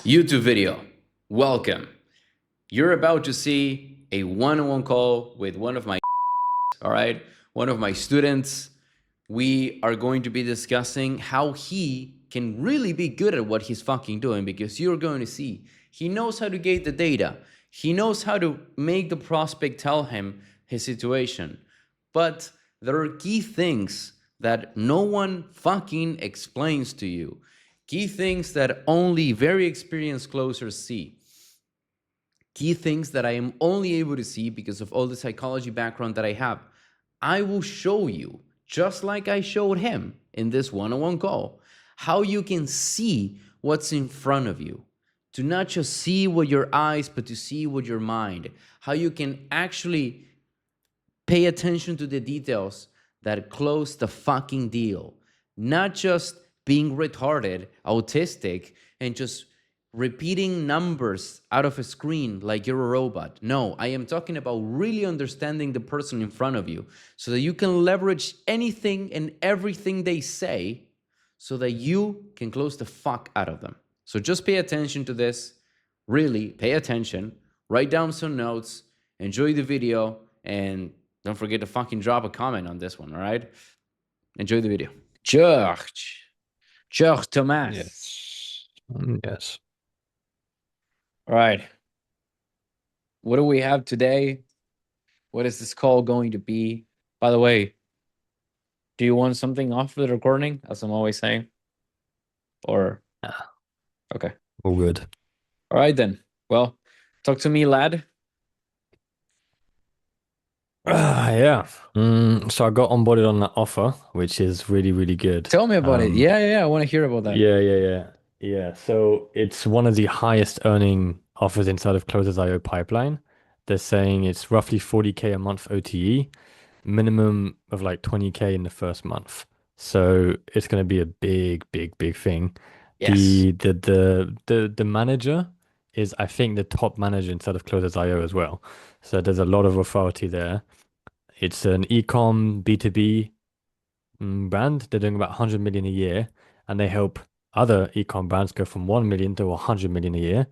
YouTube video. Welcome. You're about to see a one-on-one call with one of my all right, one of my students. We are going to be discussing how he can really be good at what he's fucking doing because you're going to see he knows how to gate the data. He knows how to make the prospect tell him his situation. But there are key things that no one fucking explains to you. Key things that only very experienced closers see. Key things that I am only able to see because of all the psychology background that I have. I will show you, just like I showed him in this one-on-one call, how you can see what's in front of you. To not just see with your eyes, but to see with your mind. How you can actually pay attention to the details that close the fucking deal. Not just being retarded, autistic, and just repeating numbers out of a screen like you're a robot. No, I am talking about really understanding the person in front of you so that you can leverage anything and everything they say so that you can close the fuck out of them. So just pay attention to this. Really, pay attention. Write down some notes. Enjoy the video. And don't forget to fucking drop a comment on this one, all right? Enjoy the video. George Thomas. Yes. Yes. All right. What do we have today? What is this call going to be? By the way, do you want something off the recording, as I'm always saying? Or okay. All good. All right then. Well, talk to me, lad. Yeah. So I got onboarded on that offer, which is really, really good. Tell me about it. Yeah. I want to hear about that. Yeah. So it's one of the highest earning offers inside of Closers.io pipeline. They're saying it's roughly 40K a month OTE, minimum of like 20K in the first month. So it's going to be a big, big, big thing. Yes. The manager is, I think, the top manager inside of Closers.io as well. So there's a lot of authority there. It's an e-com B2B brand. They're doing about 100 million a year, and they help other e-com brands go from 1 million to 100 million a year.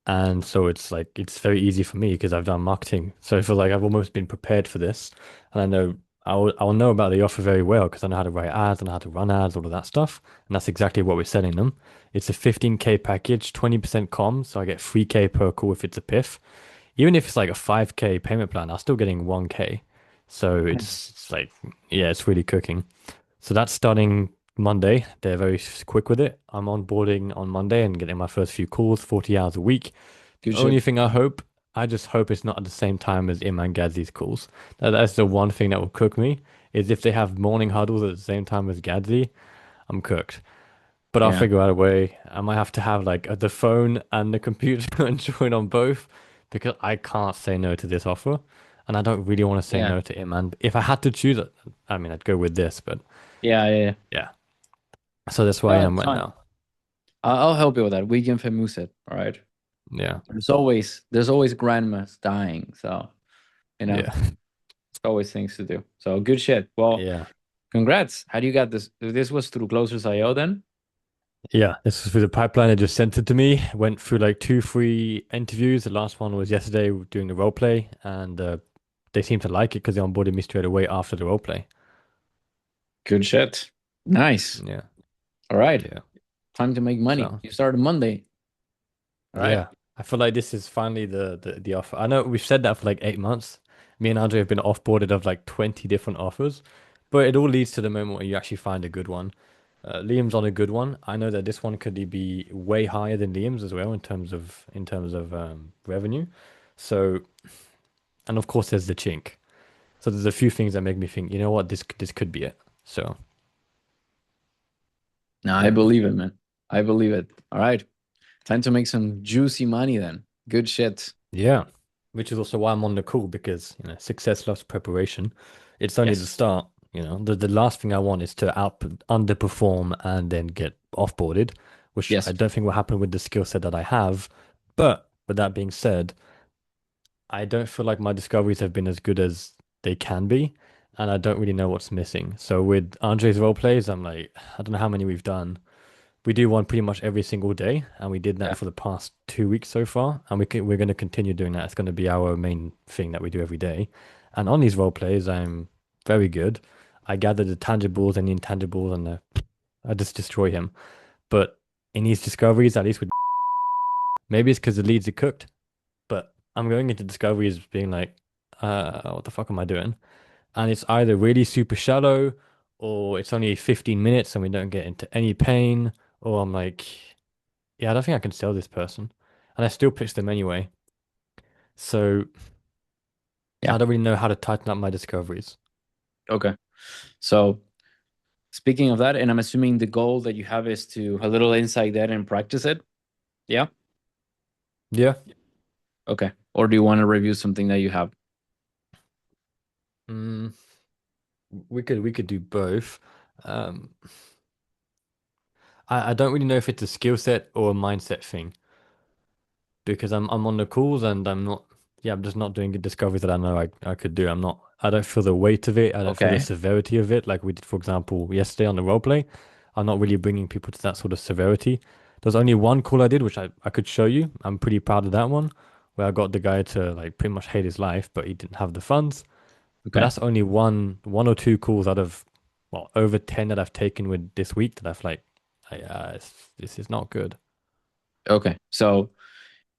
And so it's like it's very easy for me because I've done marketing. So I feel like I've almost been prepared for this, and I know I'll know about the offer very well because I know how to write ads, I know how to run ads, all of that stuff, and that's exactly what we're selling them. It's a 15K package, 20% comms, so I get 3K per call if it's a PIF. Even if it's like a 5K payment plan, I'm still getting 1K. So it's like, yeah, it's really cooking. So that's starting Monday. They're very quick with it. I'm onboarding on Monday and getting my first few calls, 40 hours a week. Good Only shit. thing I just hope it's not at the same time as Imran Gadzhi's calls. That's the one thing that will cook me, is if they have morning huddles at the same time as Gadzhi, I'm cooked. But I'll Yeah. figure out a way. I might have to have like the phone and the computer and join on both because I can't say no to this offer. And I don't really want to say Yeah. no to Imran. If I had to choose it, I mean, I'd go with this, but Yeah. yeah. So that's where I No, am it's right fine. now. I'll help you with that. We can famous it. All right. Yeah. There's always grandmas dying. So, Yeah. it's always things to do. So good shit. Well, Yeah. congrats. How do you got this? This was through Closers.io then? Yeah. This was through the pipeline. They just sent it to me. Went through like two, three interviews. The last one was yesterday doing the role play, and they seemed to like it because they onboarded me straight away after the role play. Good shit. Nice. Yeah. All right. Yeah. Time to make money. So You started Monday. All right. yeah, I feel like this is finally the offer. I know we've said that for like 8 months. Me and Andre have been offboarded of like 20 different offers, but it all leads to the moment where you actually find a good one. Liam's on a good one. I know that this one could be way higher than Liam's as well in terms of revenue. So, and of course there's the chink. So there's a few things that make me think, you know what, this could be it. So No, I yeah. believe it, man. I believe it. All right. Time to make some juicy money then. Good shit. Yeah, which is also why I'm on the call because success loves preparation. It's only the Yes. start. The last thing I want is to underperform and then get offboarded, which Yes. I don't think will happen with the skill set that I have. But with that being said, I don't feel like my discoveries have been as good as they can be, and I don't really know what's missing. So with Andre's role plays, I'm like, I don't know how many we've done. we do one pretty much every single day, and we did that Yeah. for the past 2 weeks so far, and we're going to continue doing that. It's going to be our main thing that we do every day. And on these role plays, I'm very good. I gather the tangibles and the intangibles, and I just destroy him. But in these discoveries, at least with maybe it's because the leads are cooked, but I'm going into discoveries being like, what the fuck am I doing? And it's either really super shallow, or it's only 15 minutes and we don't get into any pain, or I'm like, yeah, I don't think I can sell this person. And I still pitch them anyway. So Yeah. I don't really know how to tighten up my discoveries. Okay. So speaking of that, and I'm assuming the goal that you have is to a little insight that and practice it. Yeah. Yeah. Okay. Or do you want to review something that you have? Mm, we could do both. Um, I don't really know if it's a skill set or a mindset thing because I'm on the calls and I'm not, yeah, I'm just not doing the discoveries that I know I could do. I don't feel the weight of it. I don't feel the Okay. severity of it like we did, for example, yesterday on the role play. I'm not really bringing people to that sort of severity. There's only one call I did, which I could show you. I'm pretty proud of that one, where I got the guy to like pretty much hate his life, but he didn't have the funds. But Okay. that's only one or two calls out of, well, over 10 that I've taken with this week that I've like, this is not good. Okay. So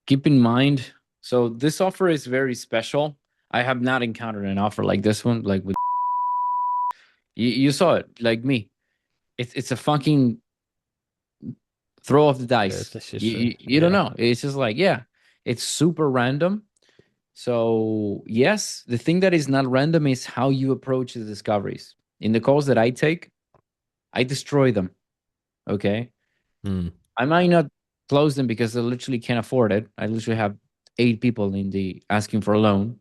keep in mind, so this offer is very special. I have not encountered an offer like this one, like with you saw it, like me. It's a fucking throw of the Yeah, dice. it's just, You don't yeah. know. It's just like, yeah, it's super random. So, yes, the thing that is not random is how you approach the discoveries. In the calls that I take, I destroy them. Okay. Mm, I might not close them because I literally can't afford it. I literally have 8 people in the asking for a loan.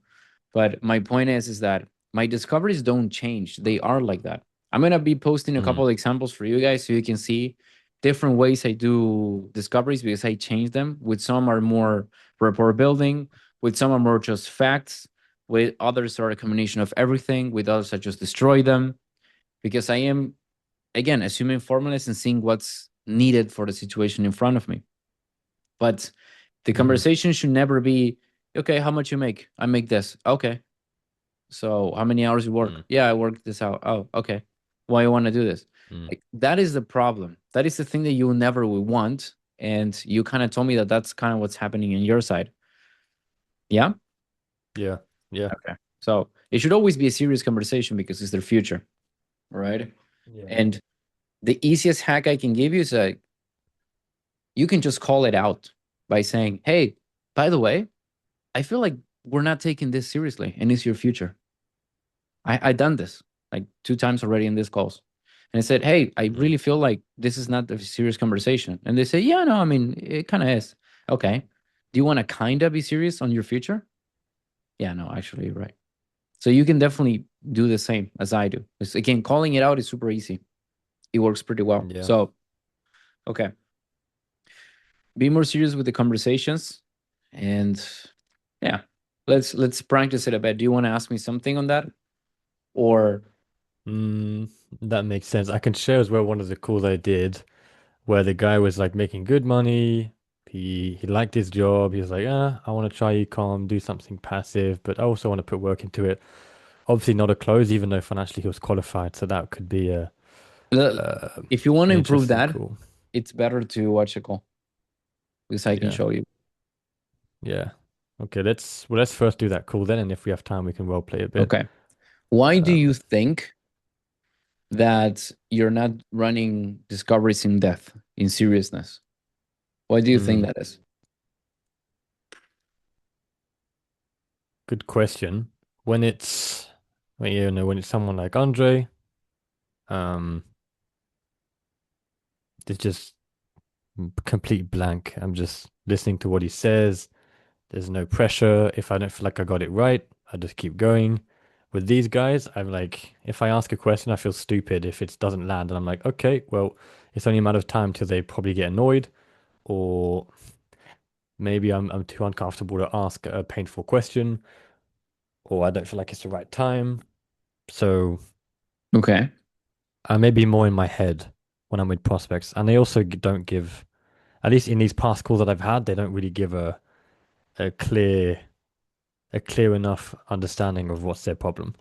But my point is that my discoveries don't change. They are like that. I'm gonna be posting a mm, couple of examples for you guys so you can see different ways I do discoveries because I change them. With some are more rapport building, with some are more just facts, with others are a combination of everything, with others I just destroy them because I am again assuming formulas and seeing what's needed for the situation in front of me. But the mm, conversation should never be, okay, how much you make? I make this. Okay. So how many hours you work? mm, Yeah, I work this out. Oh, okay. Why you want to do this? mm. Like that is the problem. That is the thing that you never will want. And you kind of told me that that's kind of what's happening in your side. Yeah. Yeah, yeah, Okay. So it should always be a serious conversation because it's their future. Right. yeah. And the easiest hack I can give you is you can just call it out by saying, hey, by the way, I feel like we're not taking this seriously and it's your future. I done this like 2 times already in these calls. And I said, hey, I Mm, really feel like this is not a serious conversation. And they say, yeah, no, I mean, it kind of is. Okay. Do you want to kind of be serious on your future? Yeah, no, actually, you're right. So you can definitely do the same as I do. It's, again, calling it out is super easy. It works pretty well. yeah. So, okay. Be more serious with the conversations. And yeah, let's practice it a bit. Do you want to ask me something on that? Or Mm, that makes sense. I can share as well one of the calls I did where the guy was like making good money. He liked his job. He was like, I want to try ecom, do something passive, but I also want to put work into it. Obviously not a close, even though financially he was qualified. So that could be uh, if you want an to improve interesting that, call. it's better to watch a call because I can Yeah. show you. Yeah. Okay, let's first do that call then, and if we have time, we can role play a bit. Okay. Why do you Um, think that you're not running discoveries in depth, in seriousness? Why do you think mm, that is? Good question. When it's when it's someone like Andre, um, it's just complete blank. I'm just listening to what he says. There's no pressure. If I don't feel like I got it right, I just keep going. With these guys, I'm like, if I ask a question, I feel stupid if it doesn't land, and I'm like, okay, well, it's only a matter of time till they probably get annoyed, or maybe I'm too uncomfortable to ask a painful question, or I don't feel like it's the right time. So Okay. I may be more in my head. when I'm with prospects, and they also don't give, at least in these past calls that I've had, they don't really give a clear a clear enough understanding of what's their problem.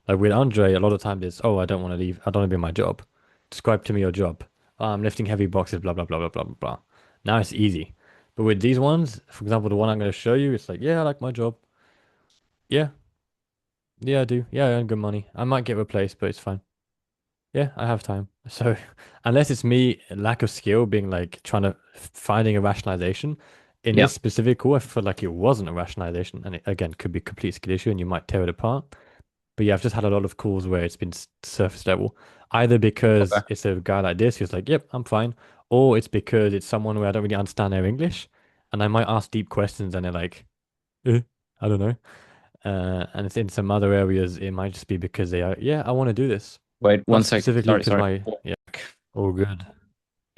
Like with Andre, a lot of times it's, oh, I don't want to leave. I don't want to be in my job. Describe to me your job. Oh, I'm lifting heavy boxes, blah, blah, blah, blah, blah, blah, blah. Now it's easy. But with these ones, for example, the one I'm going to show you, it's like, yeah, I like my job. Yeah, yeah, I do. Yeah, I earn good money. I might get replaced, but it's fine. Yeah, I have time. So unless it's me, lack of skill, being like trying to finding a rationalization, in Yeah. this specific call, I feel like it wasn't a rationalization. And it, again, could be complete skill issue and you might tear it apart. But yeah, I've just had a lot of calls where it's been surface level, either Okay. because it's a guy like this who's like, "Yep, I'm fine," or it's because it's someone where I don't really understand their English, and I might ask deep questions and they're like, I don't know." And it's in some other areas, it might just be because they are, yeah, I want to do this, Wait, one not sec. specifically Sorry, because sorry. my, yeah, all good.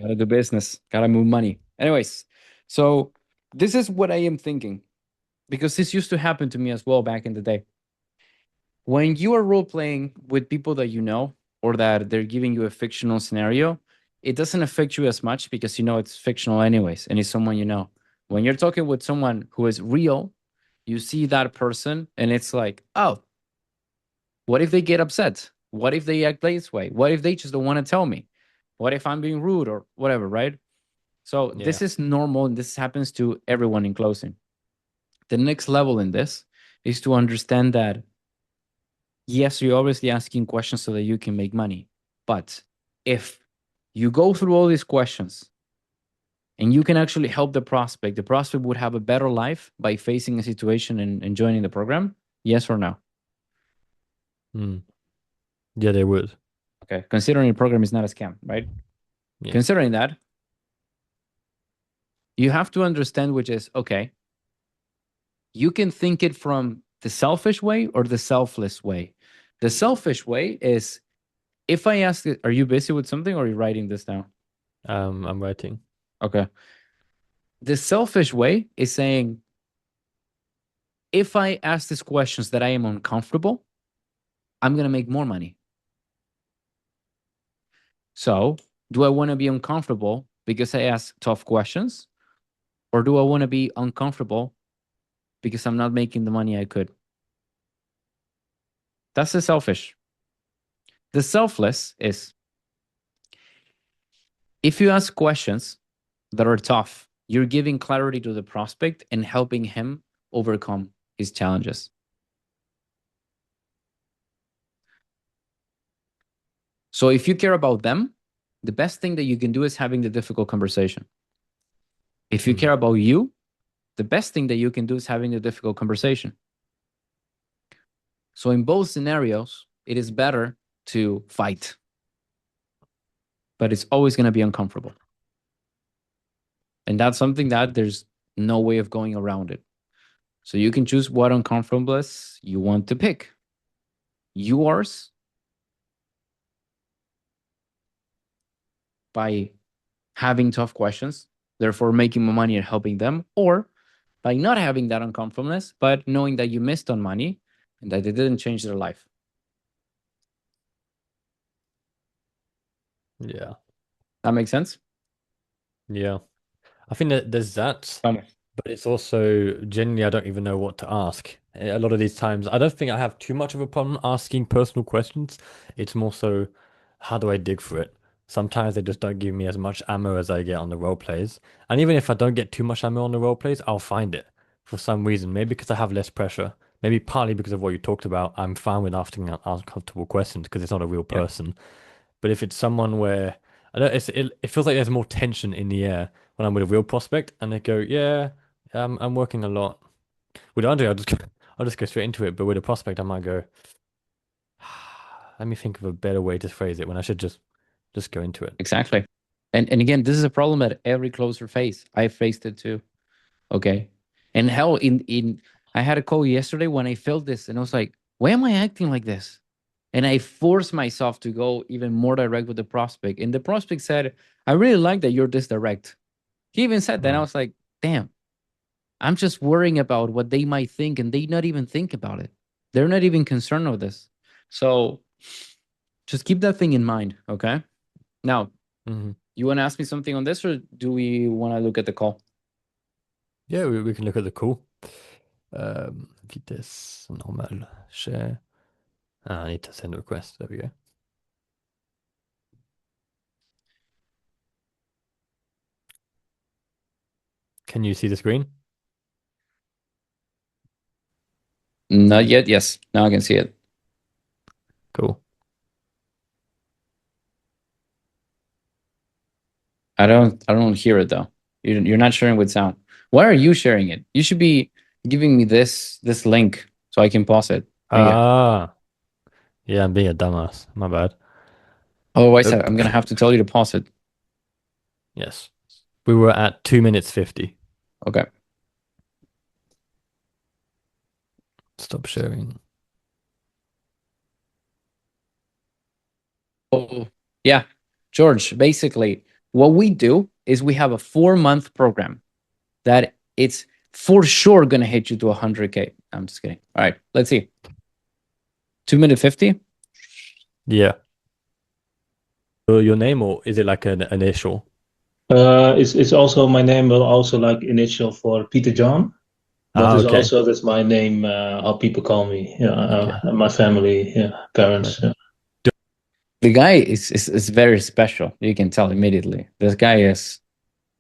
Gotta do business. Gotta move money. Anyways, so this is what I am thinking because this used to happen to me as well back in the day. When you are role playing with people that you know or that they're giving you a fictional scenario, it doesn't affect you as much because you know it's fictional anyways and it's someone you know. When you're talking with someone who is real, you see that person and it's like, oh, what if they get upset? What if they act this way? What if they just don't want to tell me? What if I'm being rude or whatever, right? So Yeah. this is normal and this happens to everyone in closing. The next level in this is to understand that yes, you're obviously asking questions so that you can make money. But if you go through all these questions and you can actually help the prospect would have a better life by facing a situation and joining the program. Yes or no? Mm. Yeah, they would. Okay. Considering the program is not a scam, right? Yeah. Considering that, you have to understand, which is okay, you can think it from the selfish way or the selfless way. The selfish way is if I ask, are you busy with something or are you writing this down? I'm writing. Okay. The selfish way is saying, if I ask these questions that I am uncomfortable, I'm going to make more money. So, do I want to be uncomfortable because I ask tough questions? Or do I want to be uncomfortable because I'm not making the money I could? That's the selfish. The selfless is if you ask questions that are tough, you're giving clarity to the prospect and helping him overcome his challenges. So if you care about them, the best thing that you can do is having the difficult conversation. If you Mm. care about you, the best thing that you can do is having the difficult conversation. So in both scenarios, it is better to fight, but it's always going to be uncomfortable. And that's something that there's no way of going around it. So you can choose what uncomfortableness you want to pick. Yours by having tough questions, therefore making more money and helping them, or by not having that uncomfortableness, but knowing that you missed on money and that it didn't change their life. Yeah. That makes sense? Yeah. I think that there's that. Tell me. But it's also generally I don't even know what to ask. A lot of these times, I don't think I have too much of a problem asking personal questions. It's more so, how do I dig for it? Sometimes they just don't give me as much ammo as I get on the role plays. And even if I don't get too much ammo on the role plays, I'll find it for some reason. Maybe because I have less pressure. Maybe partly because of what you talked about. I'm fine with asking uncomfortable questions because it's not a real Yeah, person. But if it's someone where I don't, it feels like there's more tension in the air when I'm with a real prospect, and they go, "Yeah, I'm working a lot." With Andre, I'll just go straight into it. But with a prospect, I might go, "Let me think of a better way to phrase it," when I should just go into it. exactly. And again, this is a problem that every closer face. I faced it too. Okay. And hell, in I had a call yesterday when I felt this, and I was like, why am I acting like this? And I forced myself to go even more direct with the prospect. And the prospect said, I really like that you're this direct. He even said that. And I Mm. was like, damn, I'm just worrying about what they might think, and they not even think about it. They're not even concerned with this. So just keep that thing in mind. Okay. Now, Mhm. You want to ask me something on this, or do we want to look at the call? Yeah, we can look at the call. Vitesse normal, share. I need to send a request. There we go. Can you see the screen? Not yet. Yes, now I can see it. Cool. I don't hear it though. You're not sharing with sound. Why are you sharing it? You should be giving me this link so I can pause it. Yeah. Ah, yeah, I'm being a dumbass. My bad. Otherwise, Oop. I'm gonna have to tell you to pause it. Yes. We were at 2 minutes 50. Okay. Stop sharing. Oh, yeah, George. Basically, what we do is we have a 4-month program that it's for sure gonna hit you to 100K. I'm just kidding. All right, let's see. 2 minute 50. Yeah. Your name, or is it like an initial? It's also my name, but also like initial for Peter John. But Ah, it's okay. also that's my name, how people call me. Yeah, Okay. my family, yeah, parents. Right. Yeah. The guy is very special. You can tell immediately. This guy is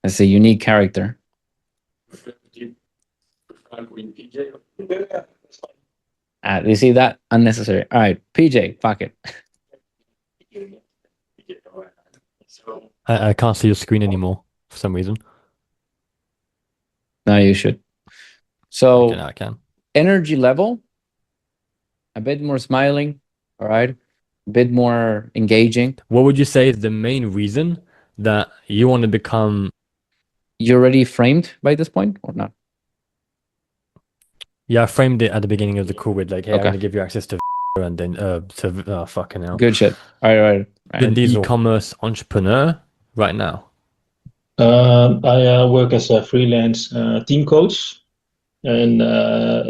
a unique character. You see that? Unnecessary. All right, PJ, fuck it. I can't see your screen anymore for some reason. No, you should. Okay, So now I can. energy level, a bit more smiling. All right, a bit more engaging. What would you say is the main reason that you want to become? You already framed by this point or not? Yeah, I framed it at the beginning of the call with like, hey, I'm Okay. going to give you access to and then to fucking hell. Good shit. All right, all right. An Vin Diesel. e-commerce entrepreneur right now. I work as a freelance team coach, and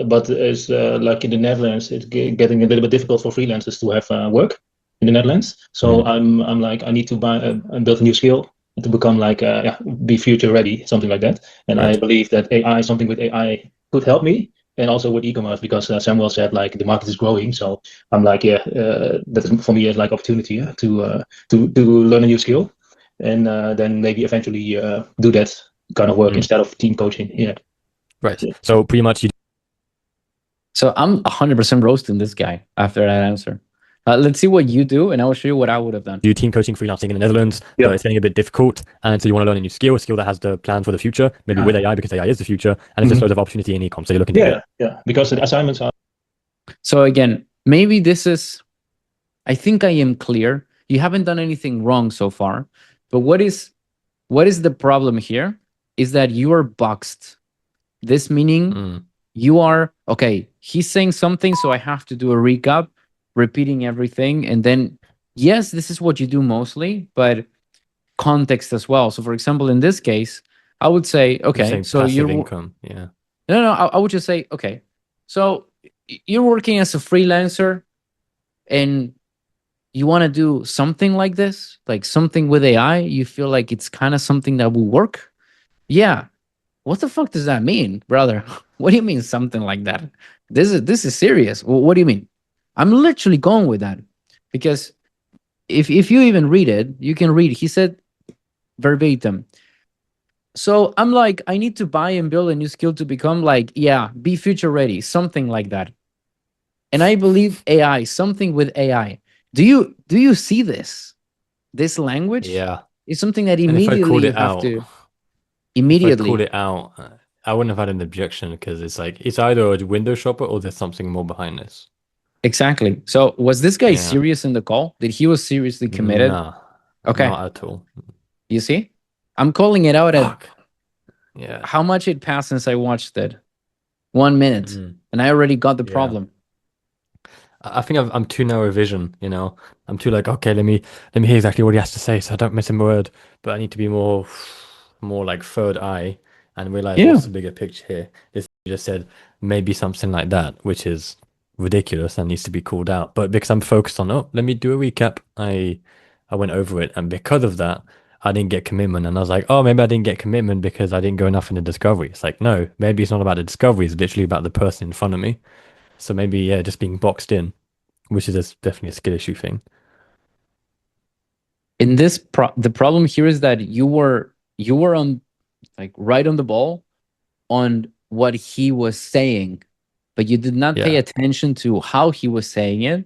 but it's like in the Netherlands, it's getting a little bit difficult for freelancers to have work in the Netherlands. So I'm like I need to buy and build a new skill to become like yeah, be future ready, something like that. And I Right. believe that AI, something with AI, could help me, and also with e-commerce because Samuel said like the market is growing. So I'm like yeah, that is for me is like opportunity to learn a new skill, and then maybe eventually do that kind of work instead of team coaching. Yeah. Right. So pretty much you So I'm 100% roasting this guy after that answer. Let's see what you do, and I will show you what I would have done. do team coaching freelancing in the Netherlands, Yeah. but it's getting a bit difficult. And so you want to learn a new skill, a skill that has the plan for the future, maybe with AI because AI is the future. And there's loads of opportunity in e-com. So you're looking to do it. Yeah, because the assignments are So again, maybe this is, I think I am clear. You haven't done anything wrong so far, but what is the problem here is that you are boxed. This meaning you are, okay, he's saying something, so I have to do a recap, repeating everything. And then, yes, this is what you do mostly, but context as well. So for example, in this case, I would say, You're okay, saying so passive you're, income. Yeah. no, I would just say, okay, so you're working as a freelancer and you want to do something like this, like something with AI, you feel like it's kind of something that will work. Yeah. What the fuck does that mean, brother? What do you mean something like that? This is serious. What do you mean? I'm literally going with that because if you even read it, you can read. He said verbatim. So I'm like, I need to buy and build a new skill to become like, yeah, be future ready, something like that. And I believe AI, something with AI. Do you see this? This language Yeah. is something that And if I immediately called you it have out, to if I immediately. called it out, I wouldn't have had an objection because it's like it's either a window shopper or there's something more behind this. Exactly. So was this guy Yeah. serious in the call? Did he was seriously committed? Nah, Okay. not at all. You see? I'm calling it out at Fuck. Yeah. how much it passed since I watched it. 1 minute. And I already got the Yeah. problem. I think I'm too narrow vision, you know. I'm too like, okay, let me hear exactly what he has to say so I don't miss a word. But I need to be more like third eye and realize Yeah. what's the bigger picture here. This you just said maybe something like that, which is ridiculous and needs to be called out. But because I'm focused on, oh, let me do a recap, I went over it. And because of that, I didn't get commitment. And I was like, oh, maybe I didn't get commitment because I didn't go enough in the discovery. It's like, no, maybe it's not about the discovery. It's literally about the person in front of me. So maybe, yeah, just being boxed in, which is definitely a skill issue thing. In this the problem here is that you were on, like, right on the ball on what he was saying, but you did not pay Yeah. attention to how he was saying it,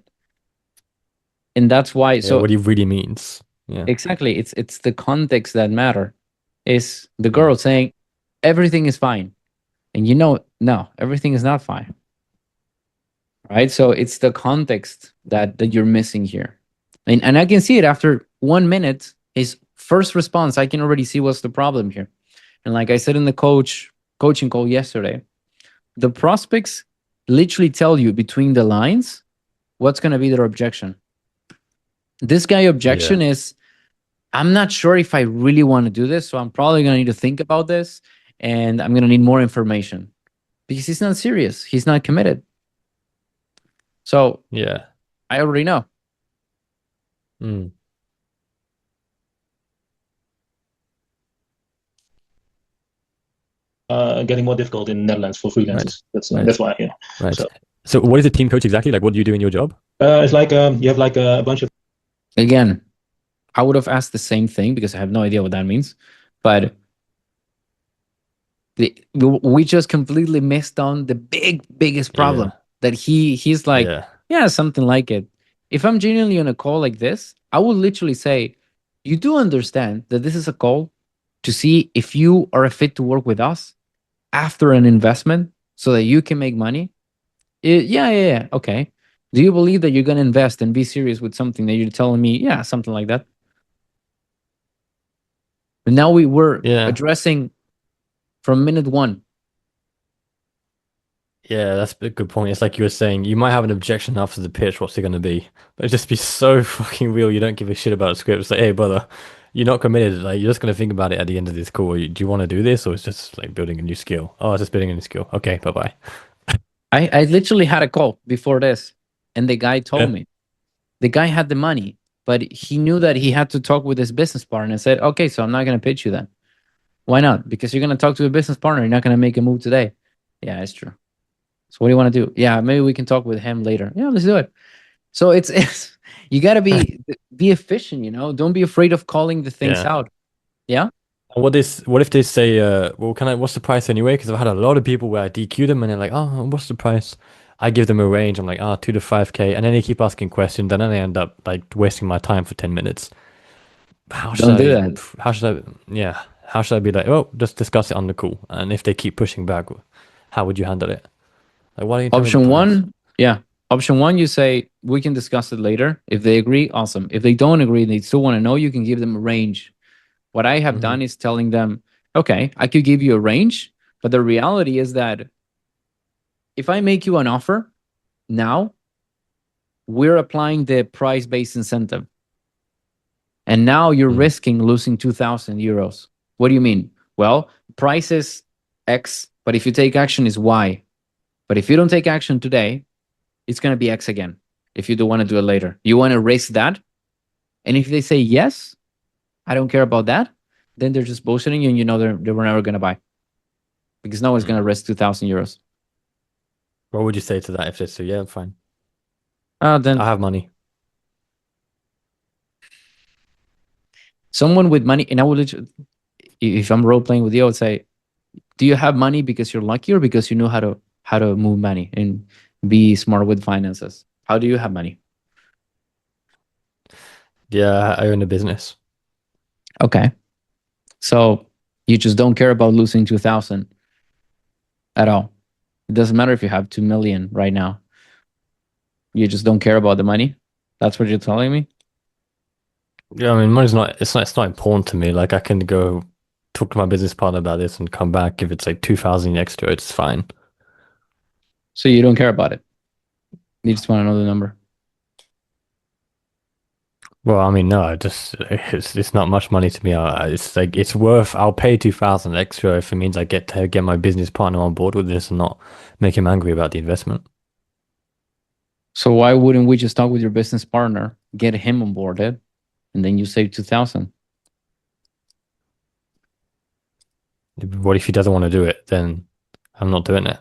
and that's why. Yeah, So what he really means. Yeah. exactly, it's the context that matter. Is the Mm. girl saying everything is fine, and no, everything is not fine, right? So it's the context that you're missing here, and I can see it after 1 minute. His first response, I can already see what's the problem here. And like I said in the coaching call yesterday, the prospects literally tell you between the lines what's going to be their objection. This guy objection is, I'm not sure if I really want to do this, so I'm probably going to need to think about this, and I'm going to need more information, because he's not serious. He's not committed. So Yeah. I already know. Mm. Getting more difficult in the Netherlands for freelancers. Right. That's why. Yeah. Right. So, So what is a team coach exactly? Like, what do you do in your job? it's like you have like a bunch of. Again, I would have asked the same thing because I have no idea what that means, but we just completely missed on the biggest problem that he's like, yeah, something like it. If I'm genuinely on a call like this, I would literally say, you do understand that this is a call to see if you are a fit to work with us after an investment so that you can make money. Yeah. Okay. Do you believe that you're going to invest and be serious with something that you're telling me? Yeah, something like that. But now we were addressing from minute one. Yeah, that's a good point. It's like you were saying, you might have an objection after the pitch. What's it going to be? But it just be so fucking real. You don't give a shit about a script. It's like, hey, brother, you're not committed. Like, you're just going to think about it at the end of this call. Do you want to do this, or it's just like building a new skill? Oh, it's just building a new skill. Okay, bye bye. I literally had a call before this, and the guy told me the guy had the money, but he knew that he had to talk with his business partner and said, okay, so I'm not going to pitch you then. Why not? Because you're going to talk to a business partner. You're not going to make a move today. Yeah, it's true. So what do you want to do? Yeah, maybe we can talk with him later. Yeah, let's do it. So it's you got to be efficient, Don't be afraid of calling the things out. Yeah. What if they say, well, what's the price anyway? Because I've had a lot of people where I DQ them and they're like, oh, what's the price? I give them a range. I'm like, 2 to 5K, and then they keep asking questions, and then I end up like wasting my time for 10 minutes. How should Don't do that. How should I? Yeah. How should I be like? Oh, just discuss it on the call. And if they keep pushing back, how would you handle it? Like, why don't you tell me the Option price? one, yeah. Option one, you say we can discuss it later. If they agree, awesome. If they don't agree, they still want to know, you can give them a range. What I have done is telling them, okay, I could give you a range, but the reality is that if I make you an offer now, we're applying the price-based incentive. And now you're risking losing 2,000 euros. What do you mean? Well, price is X, but if you take action is Y. But if you don't take action today, it's going to be X again. If you do want to do it later, you want to risk that. And if they say yes, I don't care about that, then they're just bullshitting you, and they were never going to buy, because no one's going to risk 2,000 euros. What would you say to that if they say, yeah, fine? Then I have money. Someone with money, and I would, if I'm role playing with you, I would say, do you have money because you're lucky, or because you know how to move money and be smart with finances? How do you have money? Yeah, I own a business. Okay. So you just don't care about losing 2,000 at all. It doesn't matter if you have 2 million right now. You just don't care about the money. That's what you're telling me? Yeah, I mean, money's it's not important to me. Like, I can go talk to my business partner about this and come back. If it's like 2,000 extra, it's fine. So you don't care about it. You just want to know the number. Well, I mean, no, it's not much money to me. It's like I'll pay 2,000 extra if it means I get to get my business partner on board with this and not make him angry about the investment. So why wouldn't we just talk with your business partner, get him on board, and then you save 2,000? What if he doesn't want to do it? Then I'm not doing it.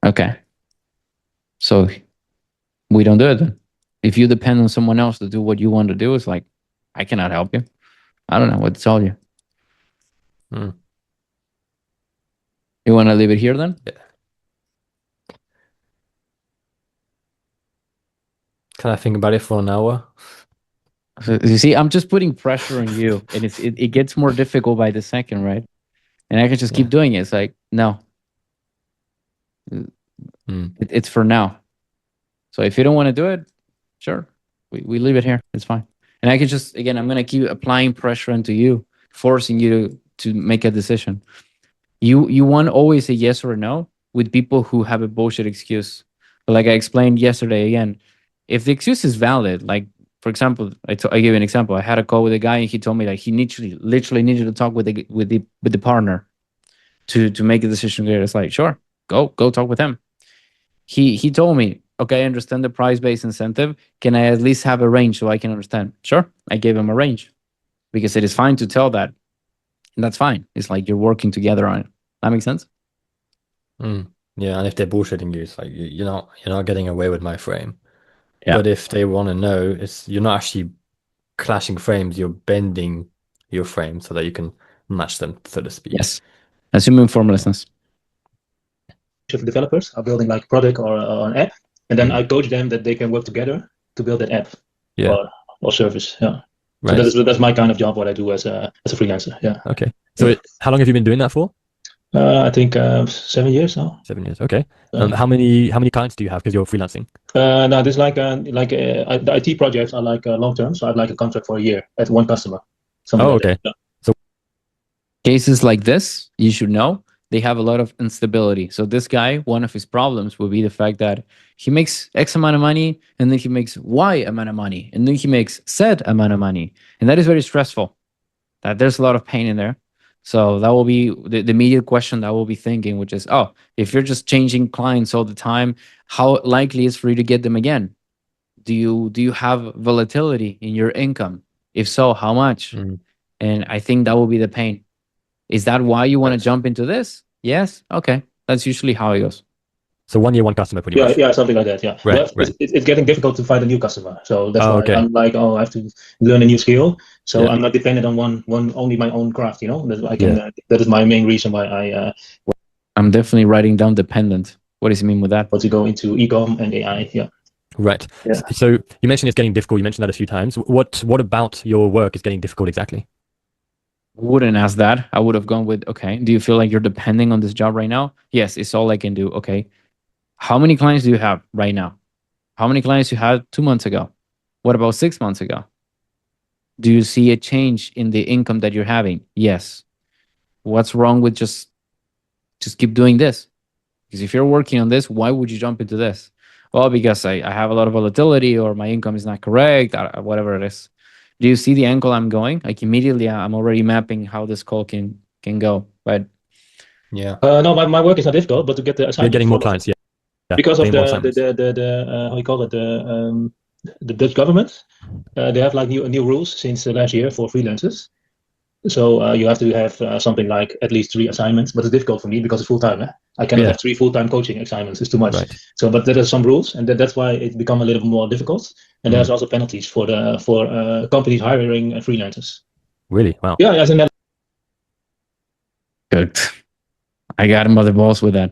Okay. So we don't do it then. If you depend on someone else to do what you want to do, it's like, I cannot help you. I don't know what to tell you. Hmm. You want to leave it here then? Can I think about it for an hour? So, you see, I'm just putting pressure on you, and it gets more difficult by the second, right? And I can just keep Yeah. doing it. It's like, no, Hmm. it's for now. So if you don't want to do it, sure, we leave it here. It's fine. And I can just, again, I'm gonna keep applying pressure onto you, forcing you to make a decision. You want always a yes or a no with people who have a bullshit excuse. But like I explained yesterday again, if the excuse is valid, like for example, I gave you an example. I had a call with a guy and he told me that he literally needed to talk with the partner to make a decision there. It's like, sure, go talk with him. He told me, okay, I understand the price-based incentive. Can I at least have a range so I can understand? Sure. I gave him a range because it is fine to tell that. And that's fine. It's like you're working together on it. That makes sense? Yeah, and if they're bullshitting you, it's like you're not getting away with my frame. Yeah. But if they want to know, you're not actually clashing frames, you're bending your frame so that you can match them, so to speak. Yes. Assuming formlessness. Developers are building like a product or an app, and then I coach them that they can work together to build that app Yeah. or service. Yeah. Right. So that's my kind of job. What I do as a freelancer. Yeah. Okay. So how long have you been doing that for? I think 7 years now. 7 years. Okay. How many clients do you have because you're freelancing? No, this is the IT projects are like long term. So I have like a contract for a year at one customer. Something like okay. that. Cases like this, you should know, they have a lot of instability. So this guy, one of his problems will be the fact that he makes X amount of money, and then he makes Y amount of money, and then he makes Z amount of money. And that is very stressful. That there's a lot of pain in there. So that will be the immediate question that we'll be thinking, which is, oh, if you're just changing clients all the time, how likely is for you to get them again? Do you have volatility in your income? If so, how much? And I think that will be the pain. Is that why you want to jump into this? Yes. Okay. That's usually how it goes. So 1 year, one customer, pretty much. Yeah, something like that. Yeah. Right, But it's getting difficult to find a new customer. So that's why okay. I'm like, I have to learn a new skill. So Yeah. I'm not dependent on one only my own craft. That I can. That is my main reason why I'm definitely writing down dependent. What does it mean with that? want to go into e-com and AI. Yeah. Right. Yeah. So you mentioned it's getting difficult. You mentioned that a few times. What about your work is getting difficult exactly? Wouldn't ask that. I would have gone with, okay, do you feel like you're depending on this job right now? Yes, it's all I can do. Okay. How many clients do you have right now? How many clients you had 2 months ago? What about 6 months ago? Do you see a change in the income that you're having? Yes. What's wrong with just keep doing this? Because if you're working on this, why would you jump into this? Well, because I have a lot of volatility or my income is not correct, whatever it is. Do you see the angle I'm going? Like immediately, I'm already mapping how this call can go. But yeah, no, my work is not difficult, but to get the assignment. You're getting more clients, yeah. Because of Getting more assignments. the how you call it, the Dutch government, they have like new rules since last year for freelancers. So you have to have something like at least 3 assignments, but it's difficult for me because it's full time. I cannot have 3 full-time coaching assignments. It's too much. Right. So, but there are some rules, and that's why it become a little more difficult. And there's also penalties for companies hiring freelancers. Really? Wow. Yeah, as in that. good. I got him by the balls with that.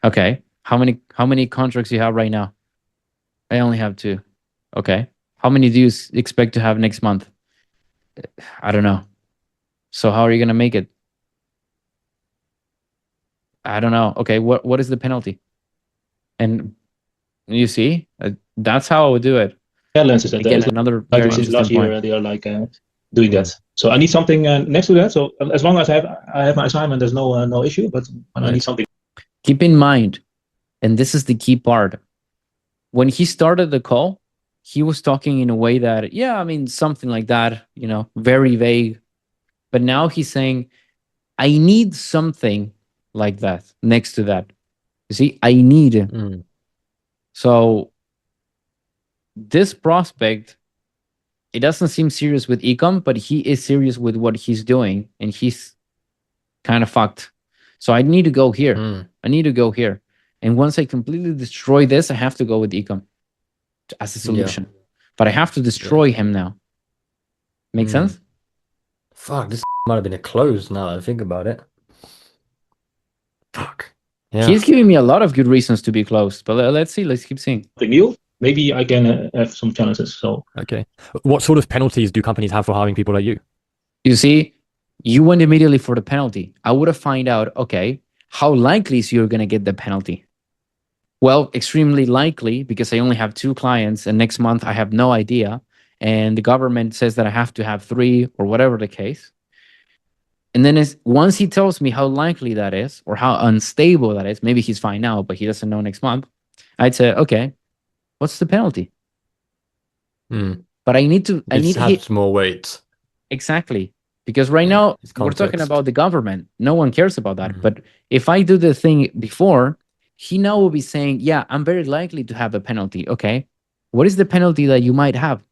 Okay. How many contracts you have right now? I only have 2. Okay. How many do you expect to have next month? I don't know. So how are you gonna make it? I don't know. Okay, what is the penalty? And you see, that's how I would do it. Netherlands is Again, another very since interesting last year point. they are like doing that. So I need something next to that. So as long as I have my assignment, there's no issue. But when I need something. Keep in mind, and this is the key part. When he started the call, he was talking in a way that, yeah, I mean, something like that, very vague. But now he's saying, I need something like that next to that. You see, I need it. So this prospect, it doesn't seem serious with ecom, but he is serious with what he's doing, and he's kind of fucked. So I need to go here. Mm. I need to go here. And once I completely destroy this, I have to go with ecom as a solution. But I have to destroy him now. Make sense? Fuck, this might have been a close now that I think about it. Fuck. Yeah. He's giving me a lot of good reasons to be closed. But let's see. Let's keep seeing. Something new. Maybe I can have some challenges. So Okay. What sort of penalties do companies have for hiring people like you? You see, you went immediately for the penalty. I would have find out, okay, how likely is you're going to get the penalty? Well, extremely likely because I only have 2 clients and next month I have no idea. And the government says that I have to have 3 or whatever the case. And then once he tells me how likely that is or how unstable that is, maybe he's fine now, but he doesn't know next month. I'd say, okay, what's the penalty? But I need to, I This need has more weight. Exactly. Because right now It's we're talking context. about the government. No one cares about that. But if I do the thing before, he now will be saying, yeah, I'm very likely to have a penalty. Okay. What is the penalty that you might have?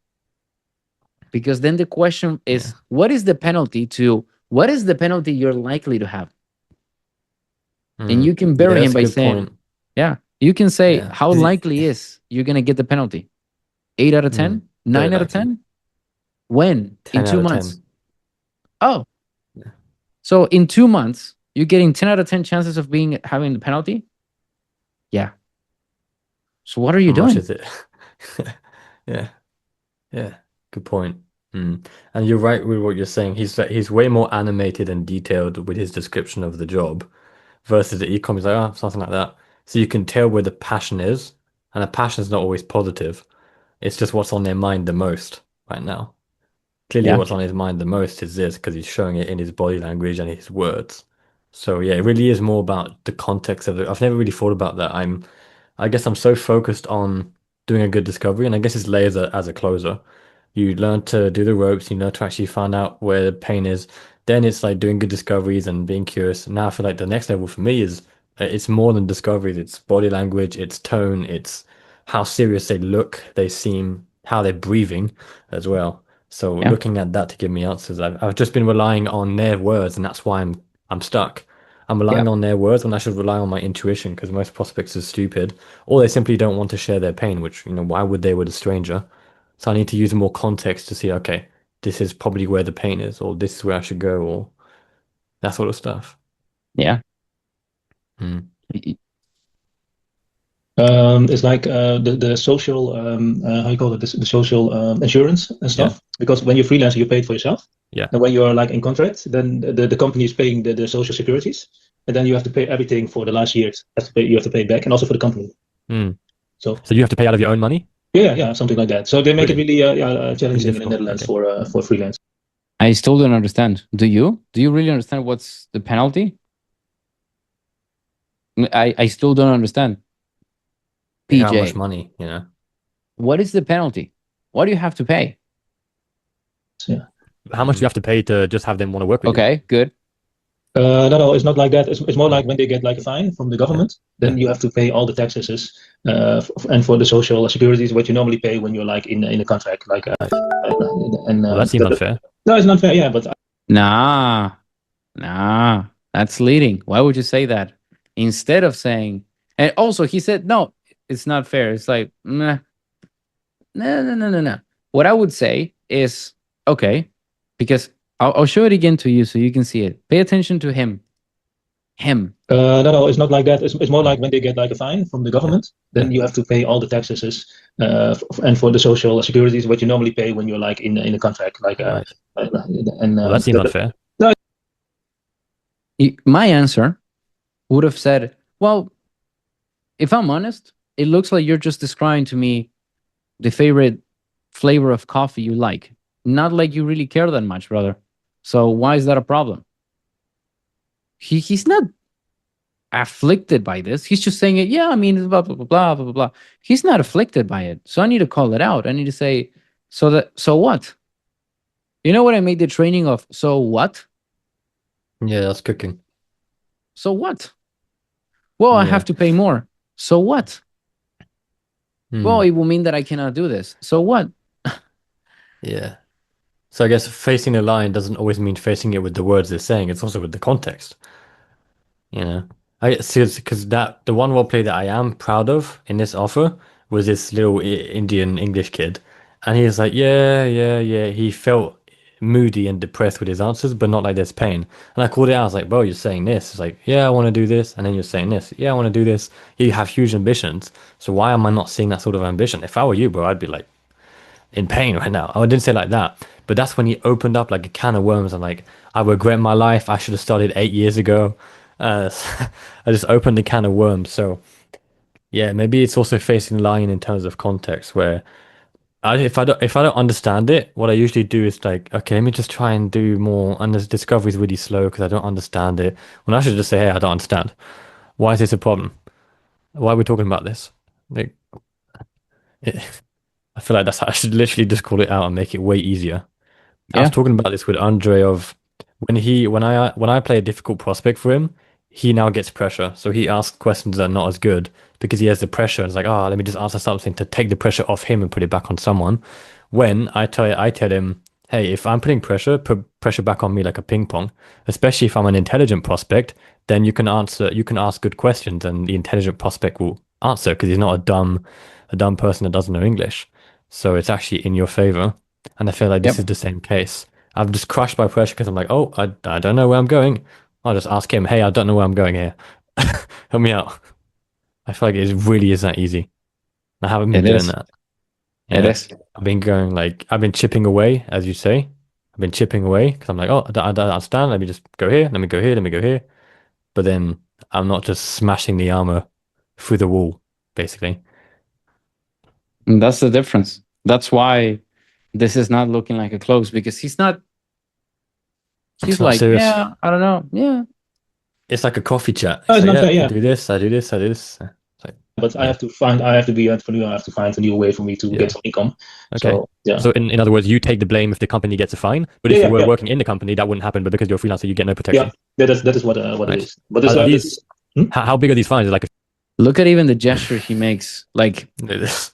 Because then the question is, what is the penalty you're likely to have? And you can bury him by saying, you can say, how likely is you're going to get the penalty? 8 out of 10? 9 out of 10? When? 10 In out 2 of months. 10. Oh. So in 2 months, you're getting 10 out of 10 chances of having the penalty? Yeah. So what are you How much doing? is it? Yeah. Good point. And you're right with what you're saying. He's way more animated and detailed with his description of the job versus the ecom. He's like, oh, something like that. So you can tell where the passion is, and the passion is not always positive. It's just what's on their mind the most right now. Clearly, Yeah. what's on his mind the most is this because he's showing it in his body language and his words. So yeah, it really is more about the context of it. I've never really thought about that. I guess I'm so focused on doing a good discovery, and I guess it's layers as a closer. You learn to do the ropes, you learn to actually find out where the pain is. Then it's like doing good discoveries and being curious. Now I feel like the next level for me is it's more than discoveries. It's body language, it's tone, it's how serious they look, they seem, how they're breathing as well. So Yeah. looking at that to give me answers, I've just been relying on their words, and that's why I'm stuck. I'm relying on their words when I should rely on my intuition because most prospects are stupid, or they simply don't want to share their pain, which, why would they with a stranger? So I need to use more context to see, okay, this is probably where the pain is, or this is where I should go, or that sort of stuff. Yeah. it's like the social how you call it, the social insurance and stuff. Because when you're freelancer, you're paid for yourself. Yeah. And when you're like in contract, then the company is paying the social securities, and then you have to pay everything for the last year. You have to pay back, and also for the company. So you have to pay out of your own money? Yeah, something like that. So they make Really? it really challenging in the difficult. Netherlands Okay. for freelance. I still don't understand. Do you? Do you really understand what's the penalty? I still don't understand. How much PJ, money, what is the penalty? What do you have to pay? Yeah. How much do you have to pay to just have them want to work with you? Okay, good. No, it's not like that. It's more like when they get like a fine from the government, then you have to pay all the taxes and for the social securities, what you normally pay when you're like in a contract. Like, Well, that seems unfair. No, it's not fair. Yeah, but Nah, that's leading. Why would you say that? Instead of saying, and also he said, no, it's not fair. It's like, nah. No. What I would say is, okay, because I'll show it again to you so you can see it. Pay attention to him. No, it's not like that. It's more like when they get like a fine from the government, then you have to pay all the taxes and for the social securities, what you normally pay when you're like in a contract. Like, Well, that seems unfair. My answer would have said, well, if I'm honest, it looks like you're just describing to me the favorite flavor of coffee you like. Not like you really care that much, brother. So why is that a problem? He's not afflicted by this. He's just saying it. Yeah, I mean, blah, blah, blah, blah, blah, blah. He's not afflicted by it. So I need to call it out. I need to say, so what? You know what I made the training of? So what? Yeah, that's cooking. So what? Well, I have to pay more. So what? Well, it will mean that I cannot do this. So what? Yeah. So I guess facing a line doesn't always mean facing it with the words they're saying. It's also with the context. You know, I see because that the one roleplay that I am proud of in this offer was this little Indian English kid, and he was like, yeah, yeah, yeah. He felt moody and depressed with his answers, but not like there's pain. And I called it out. I was like, bro, you're saying this. It's like, yeah, I want to do this, and then you're saying this. Yeah, I want to do this. You have huge ambitions. So why am I not seeing that sort of ambition? If I were you, bro, I'd be like in pain right now. I didn't say like that, but that's when he opened up like a can of worms. And like, I regret my life. I should have started 8 years ago. Uh, I just opened the can of worms. So yeah, maybe it's also facing the line in terms of context where if I don't understand it, what I usually do is like, okay, let me just try and do more. And this discovery is really slow because I don't understand it. When I should just say, hey, I don't understand. Why is this a problem? Why are we talking about this? Like, it, I feel like I should literally just call it out and make it way easier. I was Yeah. talking about this with Andre of when I play a difficult prospect for him, he now gets pressure. So he asks questions that are not as good because he has the pressure. It's like, oh, let me just answer something to take the pressure off him and put it back on someone. When I tell him, hey, if I'm putting pressure, put pressure back on me like a ping pong, especially if I'm an intelligent prospect, then you can ask good questions and the intelligent prospect will answer because he's not a dumb person that doesn't know English. So it's actually in your favor. And I feel like this Yep. is the same case. I'm just crushed by pressure because I'm like, oh, I don't know where I'm going. I'll just ask him, hey, I don't know where I'm going here. Help me out. I feel like it really is that easy. I haven't been It doing is. that. It Yeah. is. I've been chipping away, as you say. I've been chipping away because I'm like, oh, I don't understand. Let me just go here. Let me go here. Let me go here. But then I'm not just smashing the armor through the wall, basically. And that's the difference. That's why this is not looking like a close because he's not. It's He's not like, serious. yeah, I don't know. Yeah. It's like a coffee chat. No, It's it's like, not yeah, fair. I Yeah, do this, I do this, I do this. It's like, but I yeah, have to be entrepreneur. I have to find a new way for me to yeah. get some income. Okay. So yeah, So in other words, you take the blame if the company gets a fine, but yeah, if you yeah, were yeah, working in the company, that wouldn't happen. But because you're a freelancer, you get no yeah. protection. That is what it Right. is. But this, Are this these is, hmm? how big are these fines? Like Look at even the gesture he makes. Like this.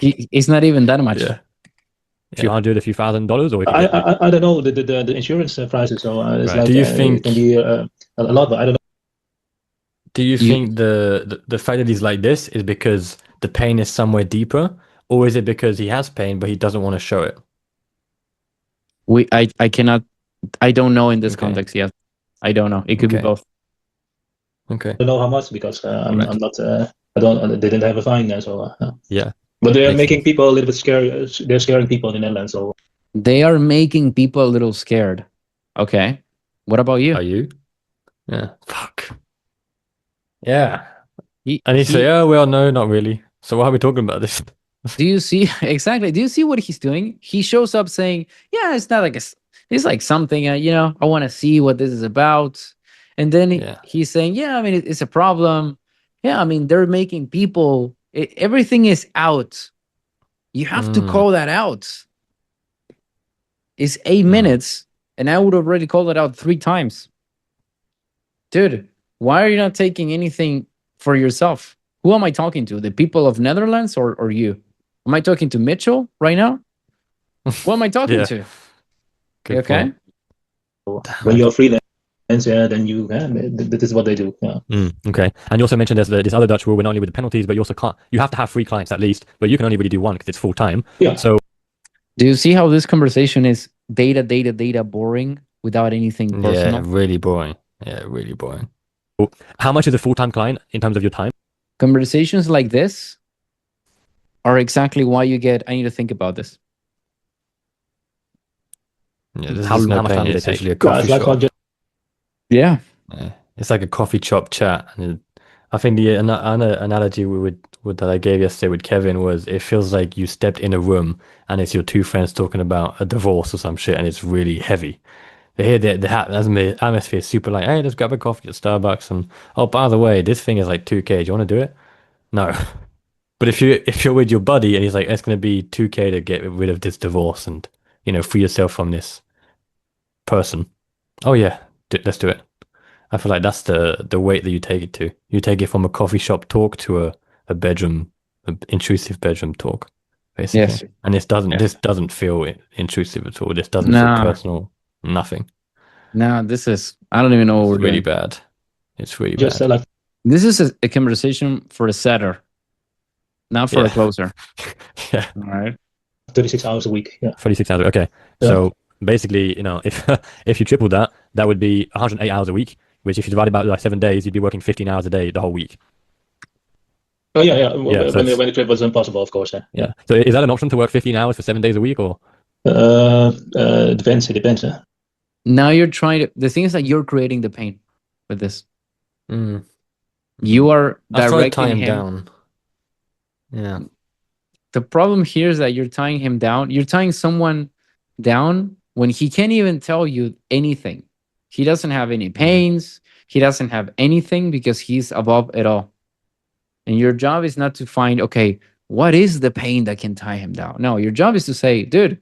it's not even that much. Yeah. A few hundred, a few $1,000, or it could I, get like I don't know the insurance prices. So it's right. like it can be a lot, but I don't know. Do you You think the fact that he's like this is because the pain is somewhere deeper, or is it because he has pain but he doesn't want to show it? I cannot I don't know in this Okay. context yet. I don't know. It could be Okay. both. Okay. Don't know how much because Right. I'm not I don't they didn't have a fine so Yeah. but they're Makes making sense. people a little bit scary. They're scaring people in the Netherlands. So They are making people a little scared. Okay. What about Are you? you? Yeah. Fuck. Yeah. He And he say, he oh well, no, not really. So why are we talking about this? do you see exactly? Do you see what he's doing? He shows up saying, "Yeah, it's not like it's like something. I want to see what this is about." And then Yeah. he's saying, "Yeah, I mean, it's a problem. Yeah, I mean, they're making people. Everything is out. You have to Mm, call that out. It's 8 minutes, and I would already called it out 3 times, dude. Why are you not taking anything for yourself? Who am I talking to? The people of Netherlands or you? Am I talking to Mitchell right now? Who am I talking yeah. to? Good Okay. point. when you're freelance, then you this is what they do. Yeah. Okay. And you also mentioned there's this other Dutch rule where not only with the penalties, but you also can't. You have to have 3 clients at least, but you can only really do one because it's full time. Yeah. So Do you see how this conversation is data boring without anything yeah, personal? really boring. Yeah, really boring. How much is a full-time client in terms of your time? Conversations like this are exactly why you get, I need to think about this. Yeah, How there's no much pain. time did it It's take? actually a Yeah, coffee it's like shop. just Yeah. Yeah. It's like a coffee shop chat. And I think the analogy that I gave yesterday with Kevin was it feels like you stepped in a room and it's your two friends talking about a divorce or some shit, and it's really heavy. They hear the atmosphere is super like, hey, let's grab a coffee at Starbucks, and oh, by the way, this thing is like 2K. Do you want to do it? No. But if you're with your buddy and he's like, it's going to be 2K to get rid of this divorce and free yourself from this person. Oh yeah, let's do it. I feel like that's the weight that you take it to. You take it from a coffee shop talk to a bedroom, intrusive bedroom talk, basically. Yes. And this doesn't feel intrusive at all. This doesn't feel No. personal. Nothing. No, this is, I don't even know what It's we're really doing. bad. It's really Just bad. like This is a conversation for a setter, not for a Yeah. closer. Yeah. All right. 36 hours a week. Yeah. 36 hours. Okay. Yeah. So basically, if you triple that, that would be 108 hours a week, which if you divide it by like 7 days, you'd be working 15 hours a day the whole week. Oh yeah, yeah. Yeah, so When the trip was impossible, of course. Yeah. So is that an option to work 15 hours for 7 days a week, or? Depends. It depends. Now you're trying to, the thing is that you're creating the pain with this. Mm. You are I was trying to tie directing him him. down. Yeah. The problem here is that you're tying him down. You're tying someone down when he can't even tell you anything. He doesn't have any pains. He doesn't have anything because he's above it all. And your job is not to find, okay, what is the pain that can tie him down? No, your job is to say, dude,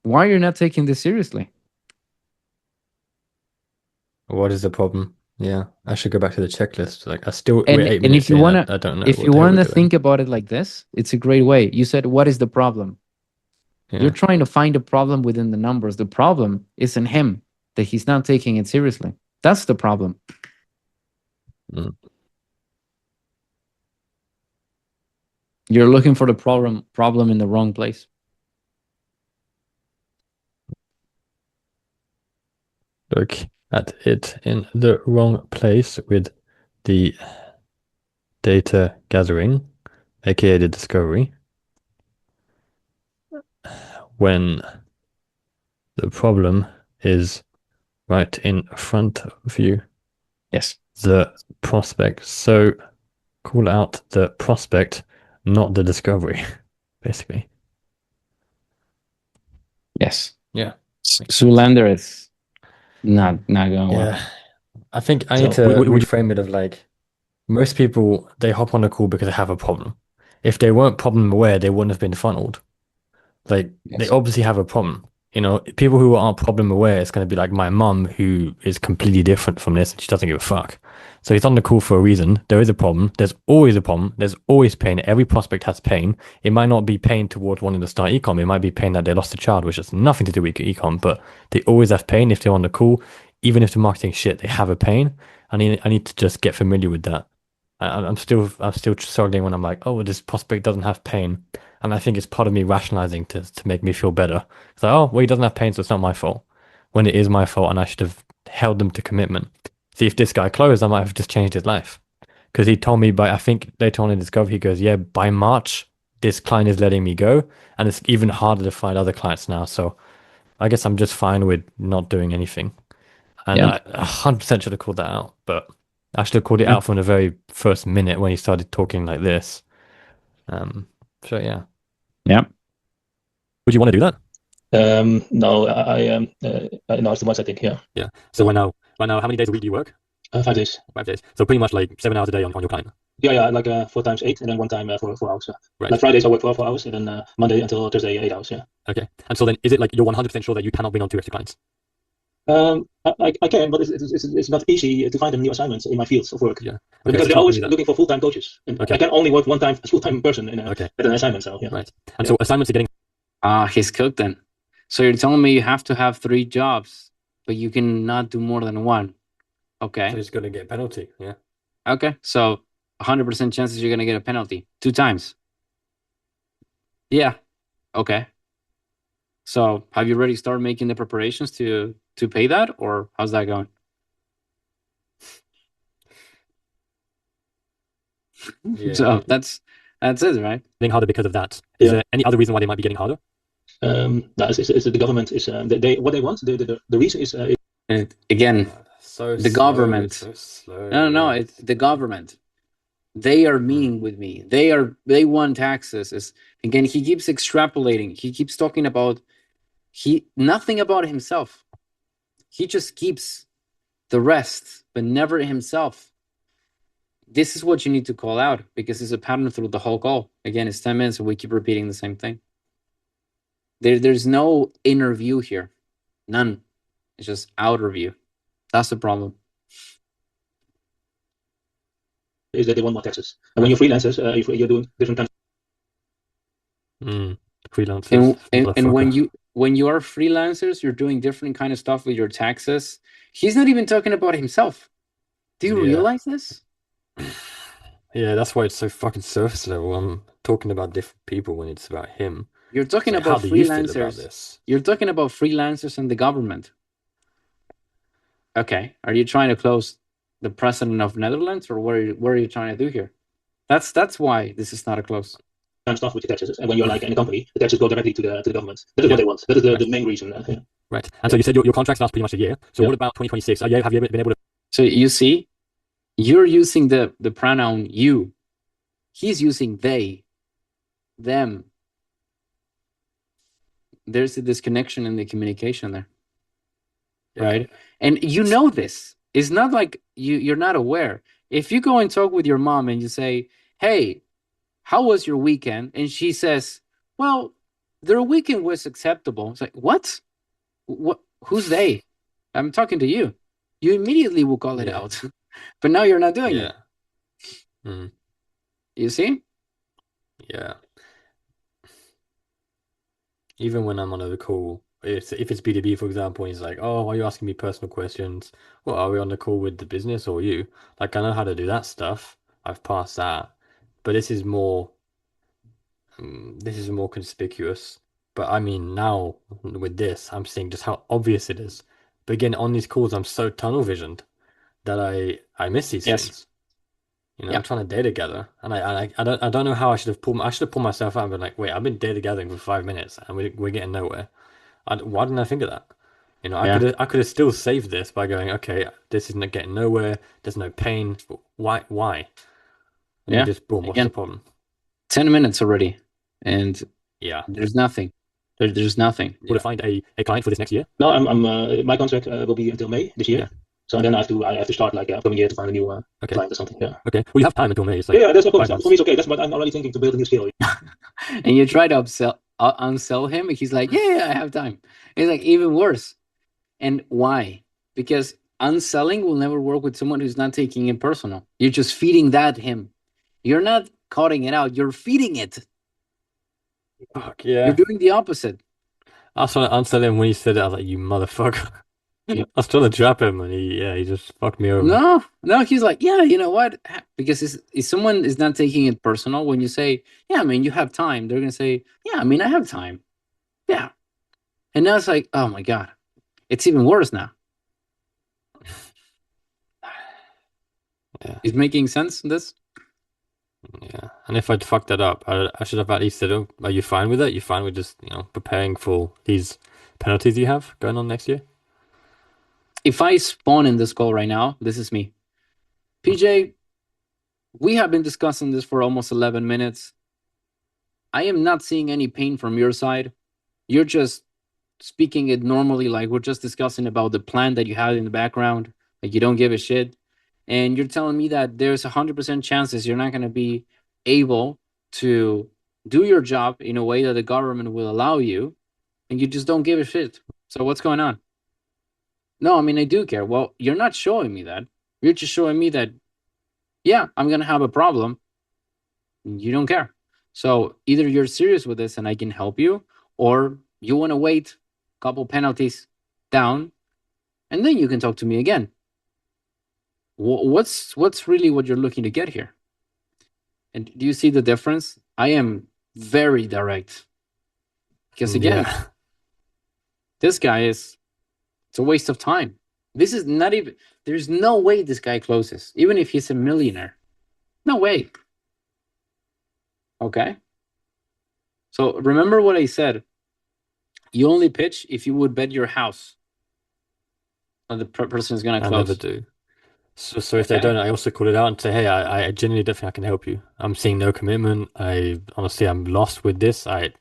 why are you not taking this seriously? What is the problem? Yeah, I should go back to the checklist. Like, we're 8 And minutes if you in, wanna, I don't know if what you the hell want we're to doing. think about it like this, it's a great way. You said, what is the problem? Yeah. You're trying to find a problem within the numbers. The problem is in him, that he's not taking it seriously. That's the problem. Mm. You're looking for the problem in the wrong place. Look at it in the wrong place with the data gathering, aka the discovery, when the problem is right in front of you. Yes. The prospect. So call out the prospect, not the discovery, basically. Yes. Yeah. Zoolander is not going well. Yeah. I think I So need to would you- reframe it of like, most people, they hop on a call because they have a problem. If they weren't problem aware, they wouldn't have been funneled. Like, they Yes. obviously have a problem. People who aren't problem aware, it's going to be like my mum, who is completely different from this, and she doesn't give a fuck. So he's on the call for a reason. There is a problem. There's always a problem. There's always pain. Every prospect has pain. It might not be pain towards wanting to start ecom. It might be pain that they lost a child, which has nothing to do with ecom, but they always have pain if they're on the call. Even if the marketing shit, they have a pain. I need to just get familiar with that. I'm still struggling when I'm like, oh, this prospect doesn't have pain. And I think it's part of me rationalizing to make me feel better. It's like, oh, well, he doesn't have pain, so it's not my fault. When it is my fault, and I should have held them to commitment. See, if this guy closed, I might have just changed his life. Because he told me I think later on in Discovery, he goes, yeah, by March, this client is letting me go. And it's even harder to find other clients now. So I guess I'm just fine with not doing anything. And Yeah. I 100% should have called that out. But I should have called it out from the very first minute when he started talking like this. So yeah. Yeah. Would you want to do that? No, no, it's the ones I think. Yeah. Yeah. So right now, how many days a week do you work? 5 days. 5 days. So pretty much like 7 hours a day on your client. Yeah, like 4 times 8, and then 1 time for 4 hours. Right. Like Fridays I work 4 hours, and then Monday until Thursday 8 hours. Yeah. Okay. And so then, is it like you're 100% sure that you cannot bring on 2 extra clients? I can, but it's not easy to find them new assignments in my fields of work. Yeah. Okay, Because so they're talk always me that. looking for full-time coaches, and Okay. I can only work 1 time as full-time person Okay. at an assignment. So yeah. Right. And so assignments are getting. He's cooked then. So you're telling me you have to have 3 jobs, but you cannot do more than 1. Okay. So he's going to get a penalty. Yeah. Okay. So 100% chances you're going to get a penalty 2 times. Yeah. Okay. So have you already started making the preparations to pay that, or how's that going? Yeah. So that's it, right? Getting harder because of that. Is Yeah. there any other reason why they might be getting harder? No, it's the government is they what they want. The reason is And again, So The slow, government. So slow. no, it's the government. They are meaning with me. They want taxes. Again, he keeps extrapolating. He keeps talking about nothing about himself. He just keeps the rest, but never himself. This is what you need to call out, because it's a pattern through the whole call. Again, it's 10 minutes and we keep repeating the same thing. There's no inner view here. None. It's just outer view. That's the problem. is that they want more taxes. And when you're freelancers, if you're doing different kinds Freelancers, And motherfucker. when you are freelancers, you're doing different kind of stuff with your taxes. He's not even talking about himself. Do you Yeah. realize this? Yeah, that's why it's so fucking surface level. I'm talking about different people when it's about him. You're It's talking like, how about do you feel about freelancers. this? You're talking about freelancers and the government. Okay, are you trying to close the president of Netherlands, or what are you trying to do here? That's why this is not a close. Stuff with the taxes, and when you're like in a company, the taxes go directly to the government. That is what they want. That is the main reason. Right. And so you said your contracts last pretty much a year. So Yeah. what about 2026? Have you been able to? So you see, you're using the pronoun you. He's using they, them. There's a disconnection in the communication there, right? And you know this. It's not like you're not aware. If you go and talk with your mom and you say, "Hey, how was your weekend?" and she says, "Well, their weekend was acceptable." It's like, what? What? Who's they? I'm talking to you. You immediately will call it Yeah. out, but now you're not doing it. Mm, You see? yeah. Even when I'm on a call, if it's B2B, for example, and he's like, "Oh, why are you asking me personal questions? Well, are we on the call with the business or you?" Like, I know how to do that stuff. I've passed that. But this is more conspicuous. But I mean, now with this, I'm seeing just how obvious it is. But again, on these calls, I'm so tunnel visioned that I miss these Yes. things. You know, Yeah. I'm trying to data gather, and I don't know how I should have pulled myself out and been like, wait, I've been data gathering for 5 minutes, and we're getting nowhere. Why didn't I think of that? You know, Yeah. I could have still saved this by going, okay, this isn't getting nowhere. There's no pain. Why? And Yeah. then just boom, what's the Again, problem? 10 minutes already, and Yeah. there's nothing. There's nothing. Will I find a client for this next year? No, I'm my contract will be until May this year. Yeah. So then I have to start like upcoming year to find a new Okay. client or something. Yeah. Okay. Well, you have time until May. It's like Yeah, that's no problem. 5 months. For me, it's okay. That's what I'm already thinking to build a new skill. And you try to unsell him, and he's like, "Yeah, I have time." It's like even worse. And why? Because unselling will never work with someone who's not taking it personal. You're just feeding that him. You're not cutting it out. You're feeding it. Fuck yeah. You're doing the opposite. I was trying to answer him when he said it. I was like, "You motherfucker!" I was trying to trap him, and he just fucked me over. No, he's like, yeah, you know what? Because if someone is not taking it personal, when you say, yeah, I mean, you have time, they're gonna say, yeah, I mean, I have time. Yeah. And now it's like, oh my God, it's even worse now. Yeah. Is making sense, this? Yeah, and if I'd fucked that up, I should have at least said, "Oh, are you fine with it? You fine with just, preparing for these penalties you have going on next year?" If I spawn in this call right now, this is me. PJ, we have been discussing this for almost 11 minutes. I am not seeing any pain from your side. You're just speaking it normally, like we're just discussing about the plan that you had in the background, like you don't give a shit. And you're telling me that there's 100% chances you're not going to be able to do your job in a way that the government will allow you, and you just don't give a shit. So what's going on? No, I mean, I do care. Well, you're not showing me that. You're just showing me that, yeah, I'm going to have a problem. You don't care. So either you're serious with this and I can help you, or you want to wait a couple penalties down, and then you can talk to me again. What's really what you're looking to get here? And do you see the difference? I am very direct. Because again, Yeah. this guy it's a waste of time. This is not even, there's no way this guy closes, even if he's a millionaire. No way. Okay. So remember what I said. You only pitch if you would bet your house that the person is going to I close. never do. So if they don't, I also call it out and say, "Hey, I genuinely don't think I can help you. I'm seeing no commitment. I'm lost with this. I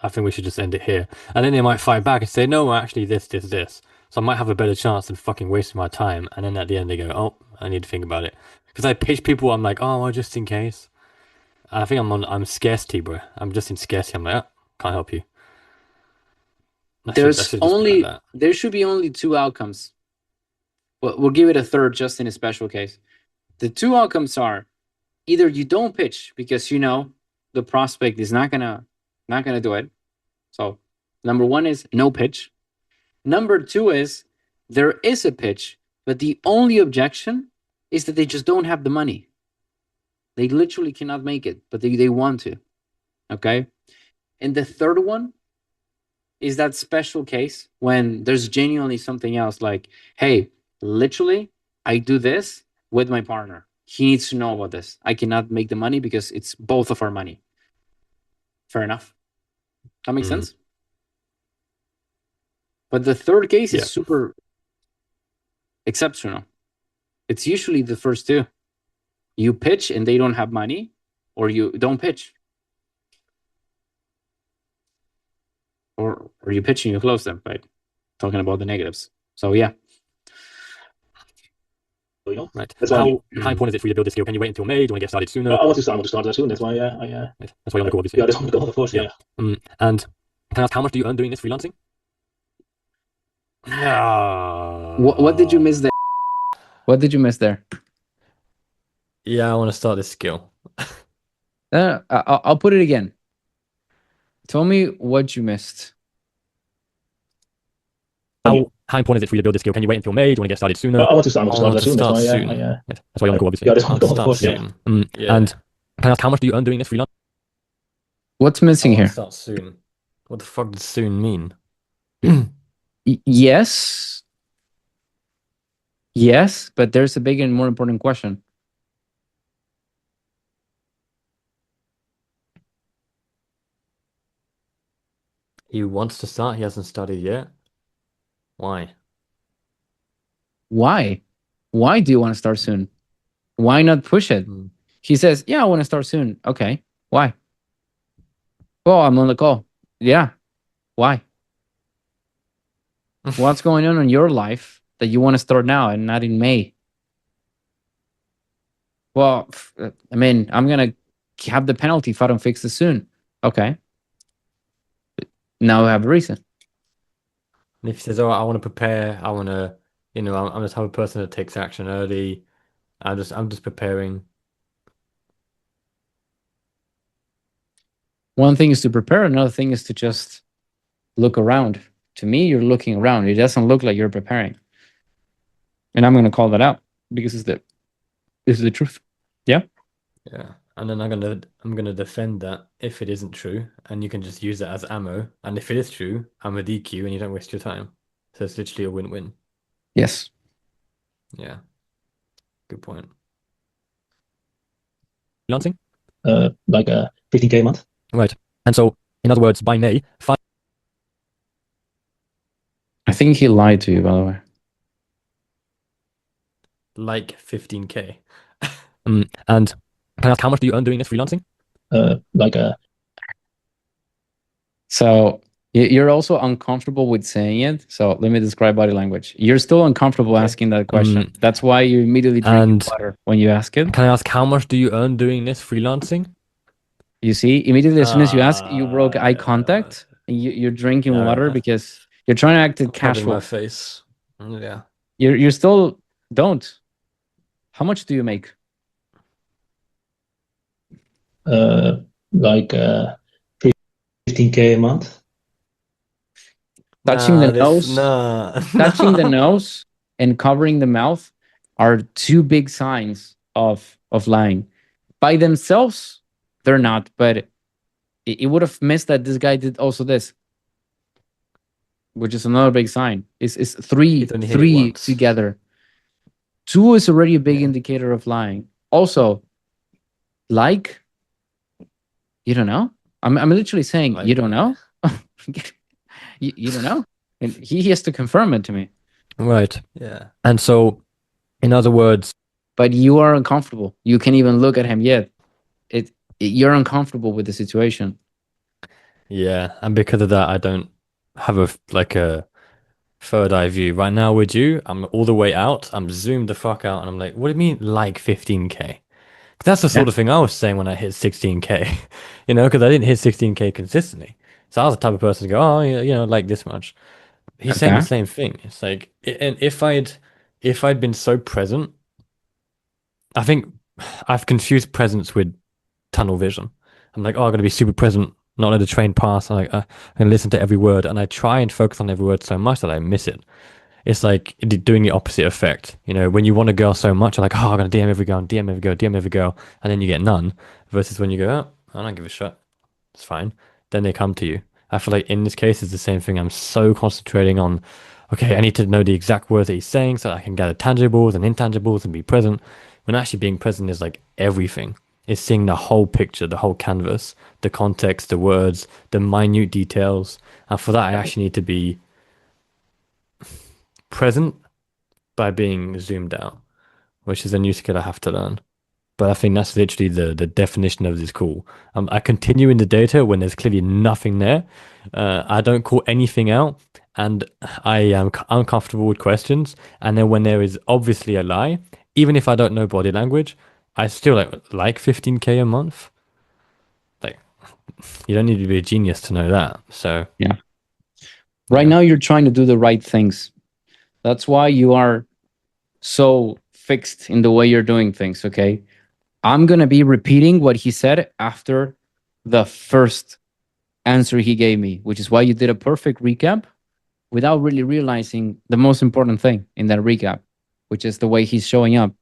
think we should just end it here." And then they might fight back and say, "No, actually, this. So I might have a better chance than fucking wasting my time." And then at the end they go, "Oh, I need to think about it." Because I pitch people, I'm like, "Oh, well, just in case." And I think I'm scarcity, bro. I'm just in scarcity. I'm like, "Oh, can't help you." I should just be like that. There should be only two outcomes. Well, we'll give it a third just in a special case. The two outcomes are either you don't pitch because you know the prospect is not gonna Not gonna do it. So number one is no pitch. Number two is there is a pitch, but the only objection is that they just don't have the money. They literally cannot make it, but they want to. Okay. And the third one is that special case when there's genuinely something else like, hey, literally, I do this with my partner. He needs to know about this. I cannot make the money because it's both of our money. Fair enough. That makes sense? But the third case is super exceptional. It's usually the first two. You pitch and they don't have money, or you don't pitch. Or you pitch and you close them, right? Talking about the negatives. So yeah. Right. That's How important is it for you to build this skill? Can you wait until May? Do you want to get started sooner? I want to start that soon. That's why That's why you want to go, obviously. yeah, that's on the goal, of course. Yeah. And can I ask how much do you earn doing this freelancing? What did you miss there? What did you miss there? Yeah, I want to start this skill. I'll put it again. Tell me what you missed. How important is it for you to build this skill? Can you wait until May? Do you want to get started sooner? I want to start that soon. That's why soon. That's why you want to go, obviously. Yeah, that's on the goal, of course. Yeah. And can I ask how much do you earn doing this freelance? What's missing here? Start soon. What the fuck does soon mean? Yes. Yes, but there's a big and more important question. He wants to start. He hasn't started yet. Why? Why? Why do you want to start soon? Why not push it? He says, yeah, I want to start soon. Okay. Why? Well, I'm on the call. Yeah. Why? What's going on in your life that you want to start now and not in May? Well, I mean, I'm going to have the penalty if I don't fix this soon. Okay. Now I have a reason. And if he says, oh, I want to prepare, I want to, I'm the type of person that takes action early. I'm just preparing. One thing is to prepare, another thing is to just look around. To me, you're looking around. It doesn't look like you're preparing. And I'm going to call that out because this is the truth. Yeah. Yeah. And then I'm gonna defend that if it isn't true, and you can just use it as ammo. And if it is true, I'm a DQ and you don't waste your time. So it's literally a win-win. Yes. Yeah. Good point. Freelancing? Like 15K a month. Right. And so, in other words, by May, I think he lied to you, by the way. like 15K. And can I ask how much do you earn doing this freelancing? So you're also uncomfortable with saying it. So let me describe body language. You're still uncomfortable asking that question. That's why you immediately drink water when you ask it. Can I ask how much do you earn doing this freelancing? You see, immediately as soon as you ask, you broke eye contact. And you're drinking water because you're trying to act casual. My face. Yeah. You're still don't. How much do you make? Like 15K a month. Touching the nose, touching the nose and covering the mouth are two big signs of lying. By themselves, they're not, but it would have missed that this guy did also this, which is another big sign. It's three together. Two is already a big indicator of lying. Also, like, you don't know? I'm literally saying, you don't know? you don't know? And he has to confirm it to me. Right. Yeah. And so, in other words... But you are uncomfortable. You can't even look at him yet. You're uncomfortable with the situation. Yeah. And because of that, I don't have a third eye view. Right now with you, I'm all the way out. I'm zoomed the fuck out. And I'm like, what do you mean like 15K? That's the sort of thing I was saying when I hit 16K, because I didn't hit 16K consistently. So I was the type of person to go, oh, yeah, like this much. He's saying the same thing. It's like, and if I'd been so present, I think I've confused presence with tunnel vision. I'm like, oh, I'm going to be super present not let the train pass. And listen to every word, and I try and focus on every word so much that I miss it. It's like doing the opposite effect. You know, when you want a girl so much, you're like, oh, I'm gonna DM every girl, DM every girl, DM every girl, and then you get none. Versus when you go, oh, I don't give a shit, it's fine. Then they come to you. I feel like in this case, it's the same thing. I'm so concentrating on, okay, I need to know the exact words that he's saying so that I can gather tangibles and intangibles and be present. When actually being present is like everything. It's seeing the whole picture, the whole canvas, the context, the words, the minute details. And for that, I actually need to be present by being zoomed out, which is a new skill I have to learn. But I think that's literally the definition of this call. I continue in the data when there's clearly nothing there. I don't call anything out, and I am uncomfortable with questions. And then when there is obviously a lie, even if I don't know body language, I still like 15K a month. Like, you don't need to be a genius to know that. So Yeah. Right now, you're trying to do the right things. That's why you are so fixed in the way you're doing things. Okay. I'm going to be repeating what he said after the first answer he gave me, which is why you did a perfect recap without really realizing the most important thing in that recap, which is the way he's showing up.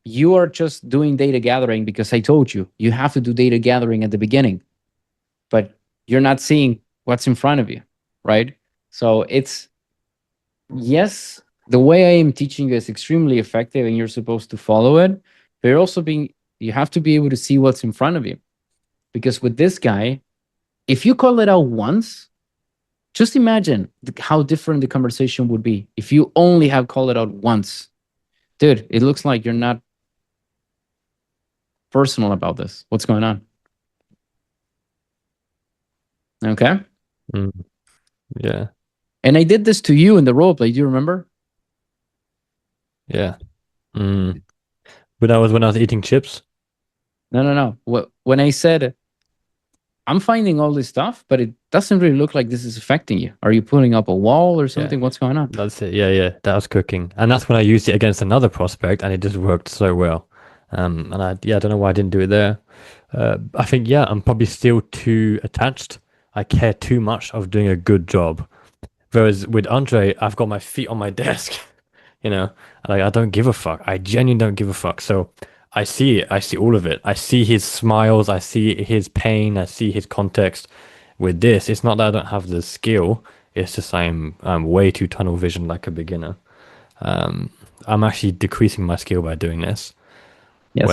You are just doing data gathering because I told you you have to do data gathering at the beginning, but you're not seeing what's in front of you, right? So it's, yes, the way I am teaching you is extremely effective and you're supposed to follow it, but you have to be able to see what's in front of you. Because with this guy, if you call it out once, just imagine how different the conversation would be if you only have called it out once. Dude, it looks like you're not personal about this. What's going on? Okay. Yeah. And I did this to you in the role play. Do you remember? Yeah. When I was eating chips. No. When I said, I'm finding all this stuff, but it doesn't really look like this is affecting you. Are you putting up a wall or something? What's going on? That's it. Yeah. That was cooking. And that's when I used it against another prospect and it just worked so well. And I don't know why I didn't do it there. I think, I'm probably still too attached. I care too much of doing a good job. Whereas with Andre, I've got my feet on my desk, like I don't give a fuck. I genuinely don't give a fuck. So I see it. I see all of it. I see his smiles. I see his pain. I see his context. With this, it's not that I don't have the skill. It's just I'm way too tunnel vision like a beginner. I'm actually decreasing my skill by doing this. Yes.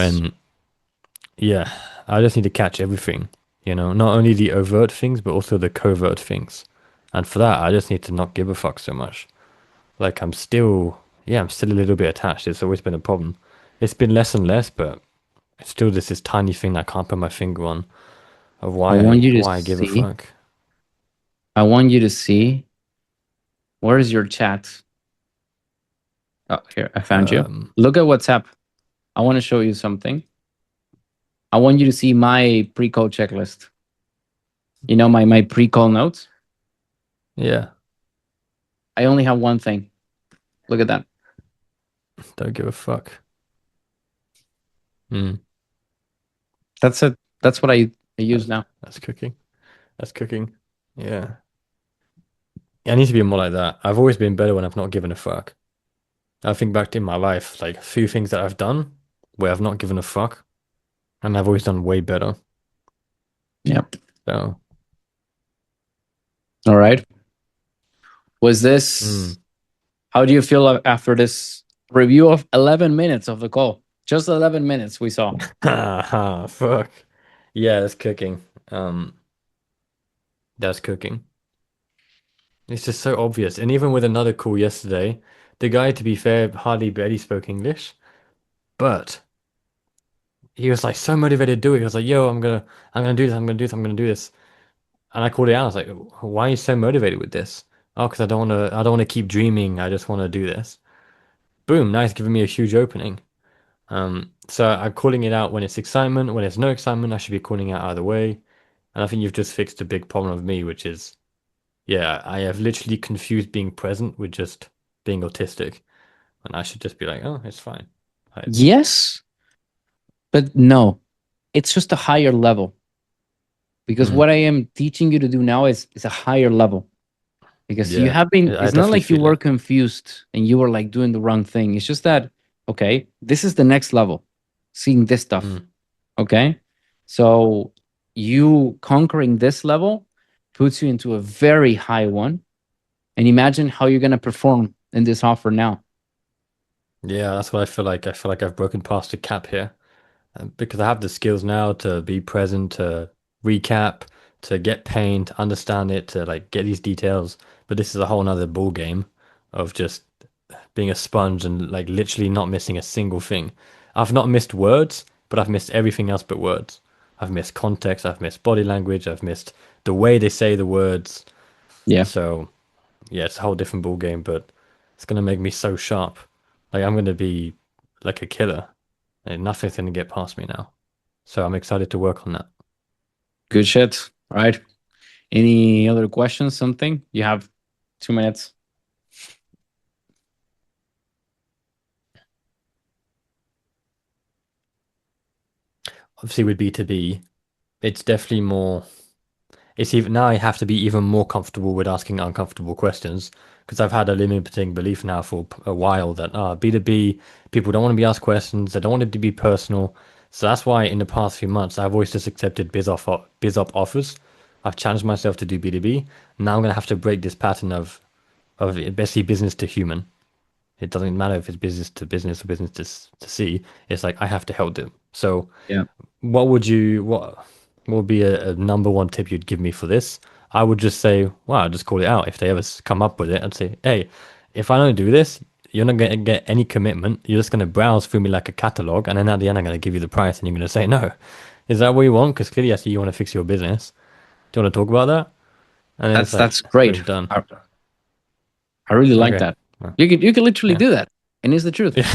I just need to catch everything. Not only the overt things, but also the covert things. And for that, I just need to not give a fuck so much. Like I'm still a little bit attached. It's always been a problem. It's been less and less, but it's still this tiny thing that I can't put my finger on of why I give a fuck. I want you to see. Where is your chat? Oh, here, I found you. Look at WhatsApp. I want to show you something. I want you to see my pre-call checklist. My pre-call notes. Yeah. I only have one thing. Look at that. Don't give a fuck. That's it. That's what I use now. That's cooking. Yeah. I need to be more like that. I've always been better when I've not given a fuck. I think back in my life, like a few things that I've done where I've not given a fuck, and I've always done way better. Yep. So. All right. Was this? How do you feel after this review of 11 minutes of the call? Just 11 minutes we saw. Fuck. Yeah, that's cooking. That's cooking. It's just so obvious. And even with another call yesterday, the guy, to be fair, hardly barely spoke English, but he was like so motivated to do it. He was like, "Yo, I'm gonna do this. I'm gonna do this. I'm gonna do this." And I called it out. I was like, "Why are you so motivated with this?" Oh, because I don't want to keep dreaming. I just want to do this. Boom! Now he's giving me a huge opening. So I'm calling it out when it's excitement. When there's no excitement, I should be calling out either way. And I think you've just fixed a big problem of me, which is, I have literally confused being present with just being autistic. And I should just be like, oh, it's fine. Yes, but no, it's just a higher level. because what I am teaching you to do now is a higher level. Because you Yeah, have been, I it's not definitely like you feel were it. confused and you were like doing the wrong thing. It's just that, okay, this is the next level, seeing this stuff. Mm. Okay. So you conquering this level puts you into a very high one. And imagine how you're going to perform in this offer now. Yeah, that's what I feel like. I feel like I've broken past the cap here. Because I have the skills now to be present, to recap, to get pain, to understand it, to like get these details. But this is a whole nother ball game of just being a sponge and like literally not missing a single thing. I've not missed words, but I've missed everything else but words. I've missed context, I've missed body language, I've missed the way they say the words. Yeah. So yeah, it's a whole different ball game, but it's gonna make me so sharp. Like I'm gonna be like a killer. And nothing's gonna get past me now. So I'm excited to work on that. Good shit. All right. Any other questions? Something? You have 2 minutes. Obviously, with B2B, it's definitely more. It's even now I have to be even more comfortable with asking uncomfortable questions because I've had a limiting belief now for a while that B2B people don't want to be asked questions. They don't want it to be personal. So that's why in the past few months I've always just accepted biz op offers. I've challenged myself to do B2B. Now I'm gonna have to break this pattern of basically business to human. It doesn't matter if it's business to business or business to C. It's like I have to help them. So Yeah. what would be a number one tip you'd give me for this? I would just say, wow, just call it out. If they ever come up with it, I'd say, hey, if I don't do this, you're not going to get any commitment. You're just going to browse through me like a catalog, and then at the end, I'm going to give you the price, and you're going to say no. Is that what you want? Because clearly, I see you want to fix your business. Do you want to talk about that? And then it's like, That's great. boom, done. I really like Okay. that. You could literally Yeah. do that, and it's the truth. Yeah.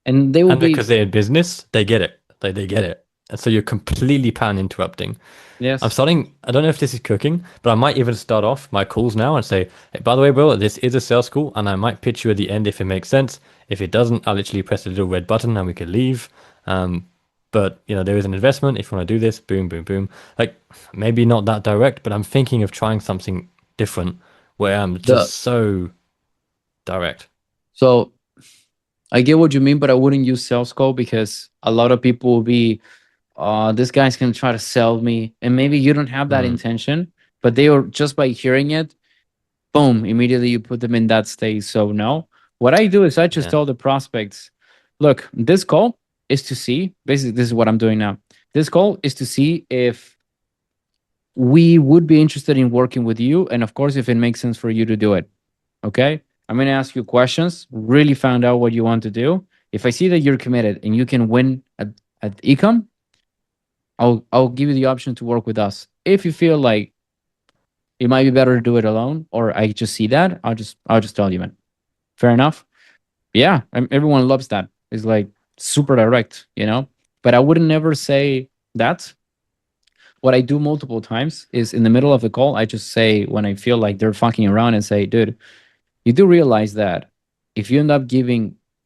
And they will And be because they're in business, they get it. Like they get it. And so you're completely pan interrupting. yes. I'm starting, I don't know if this is cooking, but I might even start off my calls now and say, hey, by the way, bro, this is a sales call, and I might pitch you at the end if it makes sense. If it doesn't, I'll literally press the little red button and we can leave. But there is an investment. If you want to do this, boom, boom, boom. Like maybe not that direct, but I'm thinking of trying something different where I'm just so direct. So I get what you mean, but I wouldn't use sales call because a lot of people will be, this guy's gonna try to sell me, and maybe you don't have that intention, but they are just by hearing it, boom, immediately you put them in that state. So no, what I do is I just Yeah. tell the prospects, look, this call is to see. Basically, this is what I'm doing now. This call is to see if we would be interested in working with you, and of course, if it makes sense for you to do it. Okay. I'm going to ask you questions, really find out what you want to do. If I see that you're committed and you can win at ecom, I'll give you the option to work with us. If you feel like it might be better to do it alone, or I just see that, I'll just tell you, man. Fair enough. Yeah, everyone loves that. It's like super direct, But I wouldn't never say that. What I do multiple times is in the middle of the call, I just say when I feel like they're fucking around and say, dude, you do realize that if you end up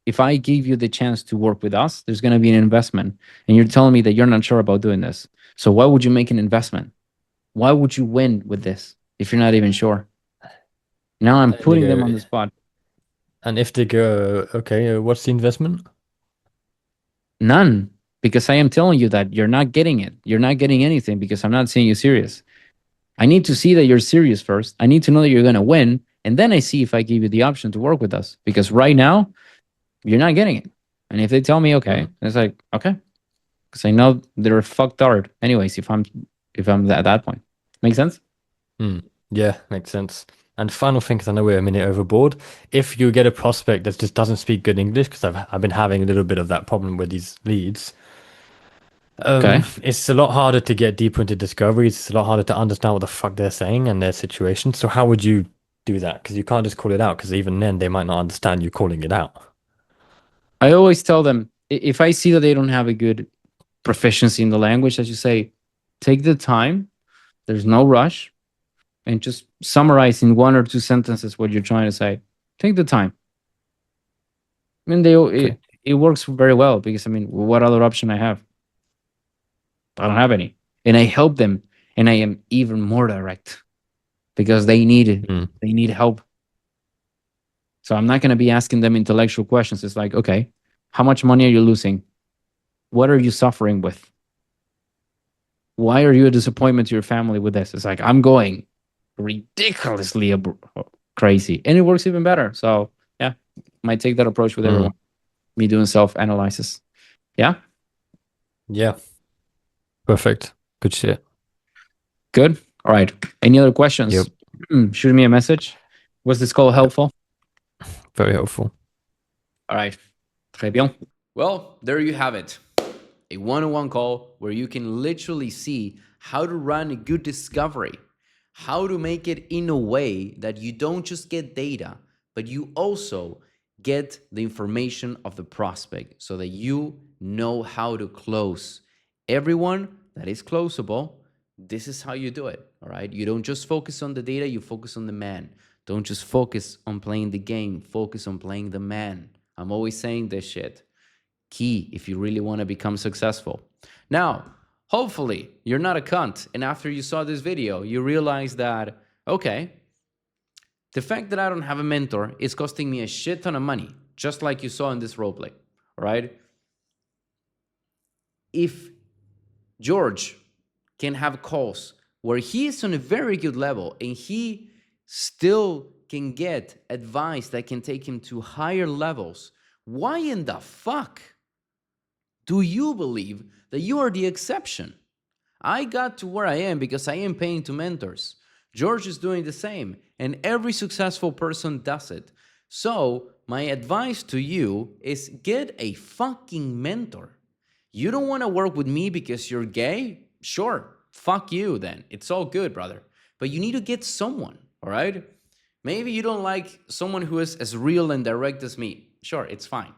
if I give you the chance to work with us, there's going to be an investment. And you're telling me that you're not sure about doing this. So why would you make an investment? Why would you win with this if you're not even sure? Now I'm And they putting them go, on the spot. and if they go, okay, what's the investment? None, because I am telling you that you're not getting it. You're not getting anything because I'm not seeing you serious. I need to see that you're serious first. I need to know that you're going to win. And then I see if I give you the option to work with us. Because right now, you're not getting it. And if they tell me okay, it's like okay, because I know they're fucked hard. Anyways, if I'm at that point, make sense? Yeah, makes sense. And final thing, because I know we're a minute overboard. If you get a prospect that just doesn't speak good English, because I've been having a little bit of that problem with these leads. Okay. It's a lot harder to get deeper into discoveries. It's a lot harder to understand what the fuck they're saying and their situation. So how would you do that? Because you can't just call it out, because even then they might not understand you calling it out. I always tell them if I see that they don't have a good proficiency in the language, as you say, take the time. There's no rush, and just summarize in 1 or 2 sentences what you're trying to say. Take the time. I mean, it works very well because I mean, what other option I have? I don't have any, and I help them. And I am even more direct because they need Mm. they need help. So I'm not going to be asking them intellectual questions. It's like, okay, how much money are you losing? What are you suffering with? Why are you a disappointment to your family with this? It's like, I'm going ridiculously crazy. And it works even better. So yeah, might take that approach with everyone. Me doing self-analysis. Yeah. Yeah. Perfect. Good shit. Good. All right. Any other questions? Yep. Shoot me a message. Was this call helpful? Very helpful. All right. Très bien. Well, there you have it. A one-on-one call where you can literally see how to run a good discovery, how to make it in a way that you don't just get data, but you also get the information of the prospect so that you know how to close. Everyone that is closable, this is how you do it, all right? You don't just focus on the data, you focus on the man. Don't just focus on playing the game, focus on playing the man. I'm always saying this shit. Key if you really want to become successful. Now, hopefully you're not a cunt, and after you saw this video, you realize that, okay, the fact that I don't have a mentor is costing me a shit ton of money, just like you saw in this roleplay, all right? If George can have calls where he is on a very good level and he still can get advice that can take him to higher levels, why in the fuck do you believe that you are the exception? I got to where I am because I am paying to mentors. George is doing the same, and every successful person does it. So, my advice to you is get a fucking mentor. You don't want to work with me because you're gay? Sure, fuck you then. It's all good, brother. But you need to get someone, all right? Maybe you don't like someone who is as real and direct as me. Sure, it's fine.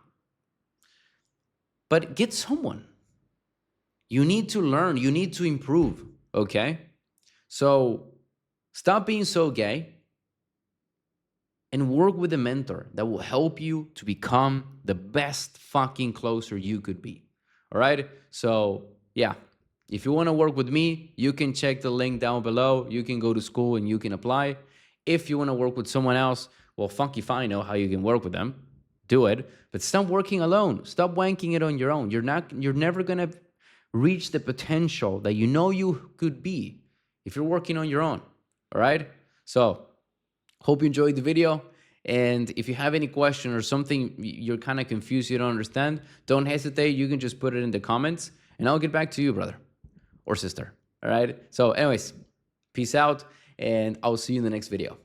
But get someone. You need to learn. You need to improve, okay? So stop being so gay and work with a mentor that will help you to become the best fucking closer you could be, all right? So yeah, if you want to work with me, you can check the link down below. You can go to school and you can apply. If you want to work with someone else, well, fuck if I know how you can work with them. Do it, but stop working alone. Stop wanking it on your own. You're never gonna reach the potential that you know you could be if you're working on your own. All right. So hope you enjoyed the video. And if you have any question or something you're kind of confused, you don't understand, don't hesitate. You can just put it in the comments and I'll get back to you, brother or sister. All right. So anyways, peace out and I'll see you in the next video.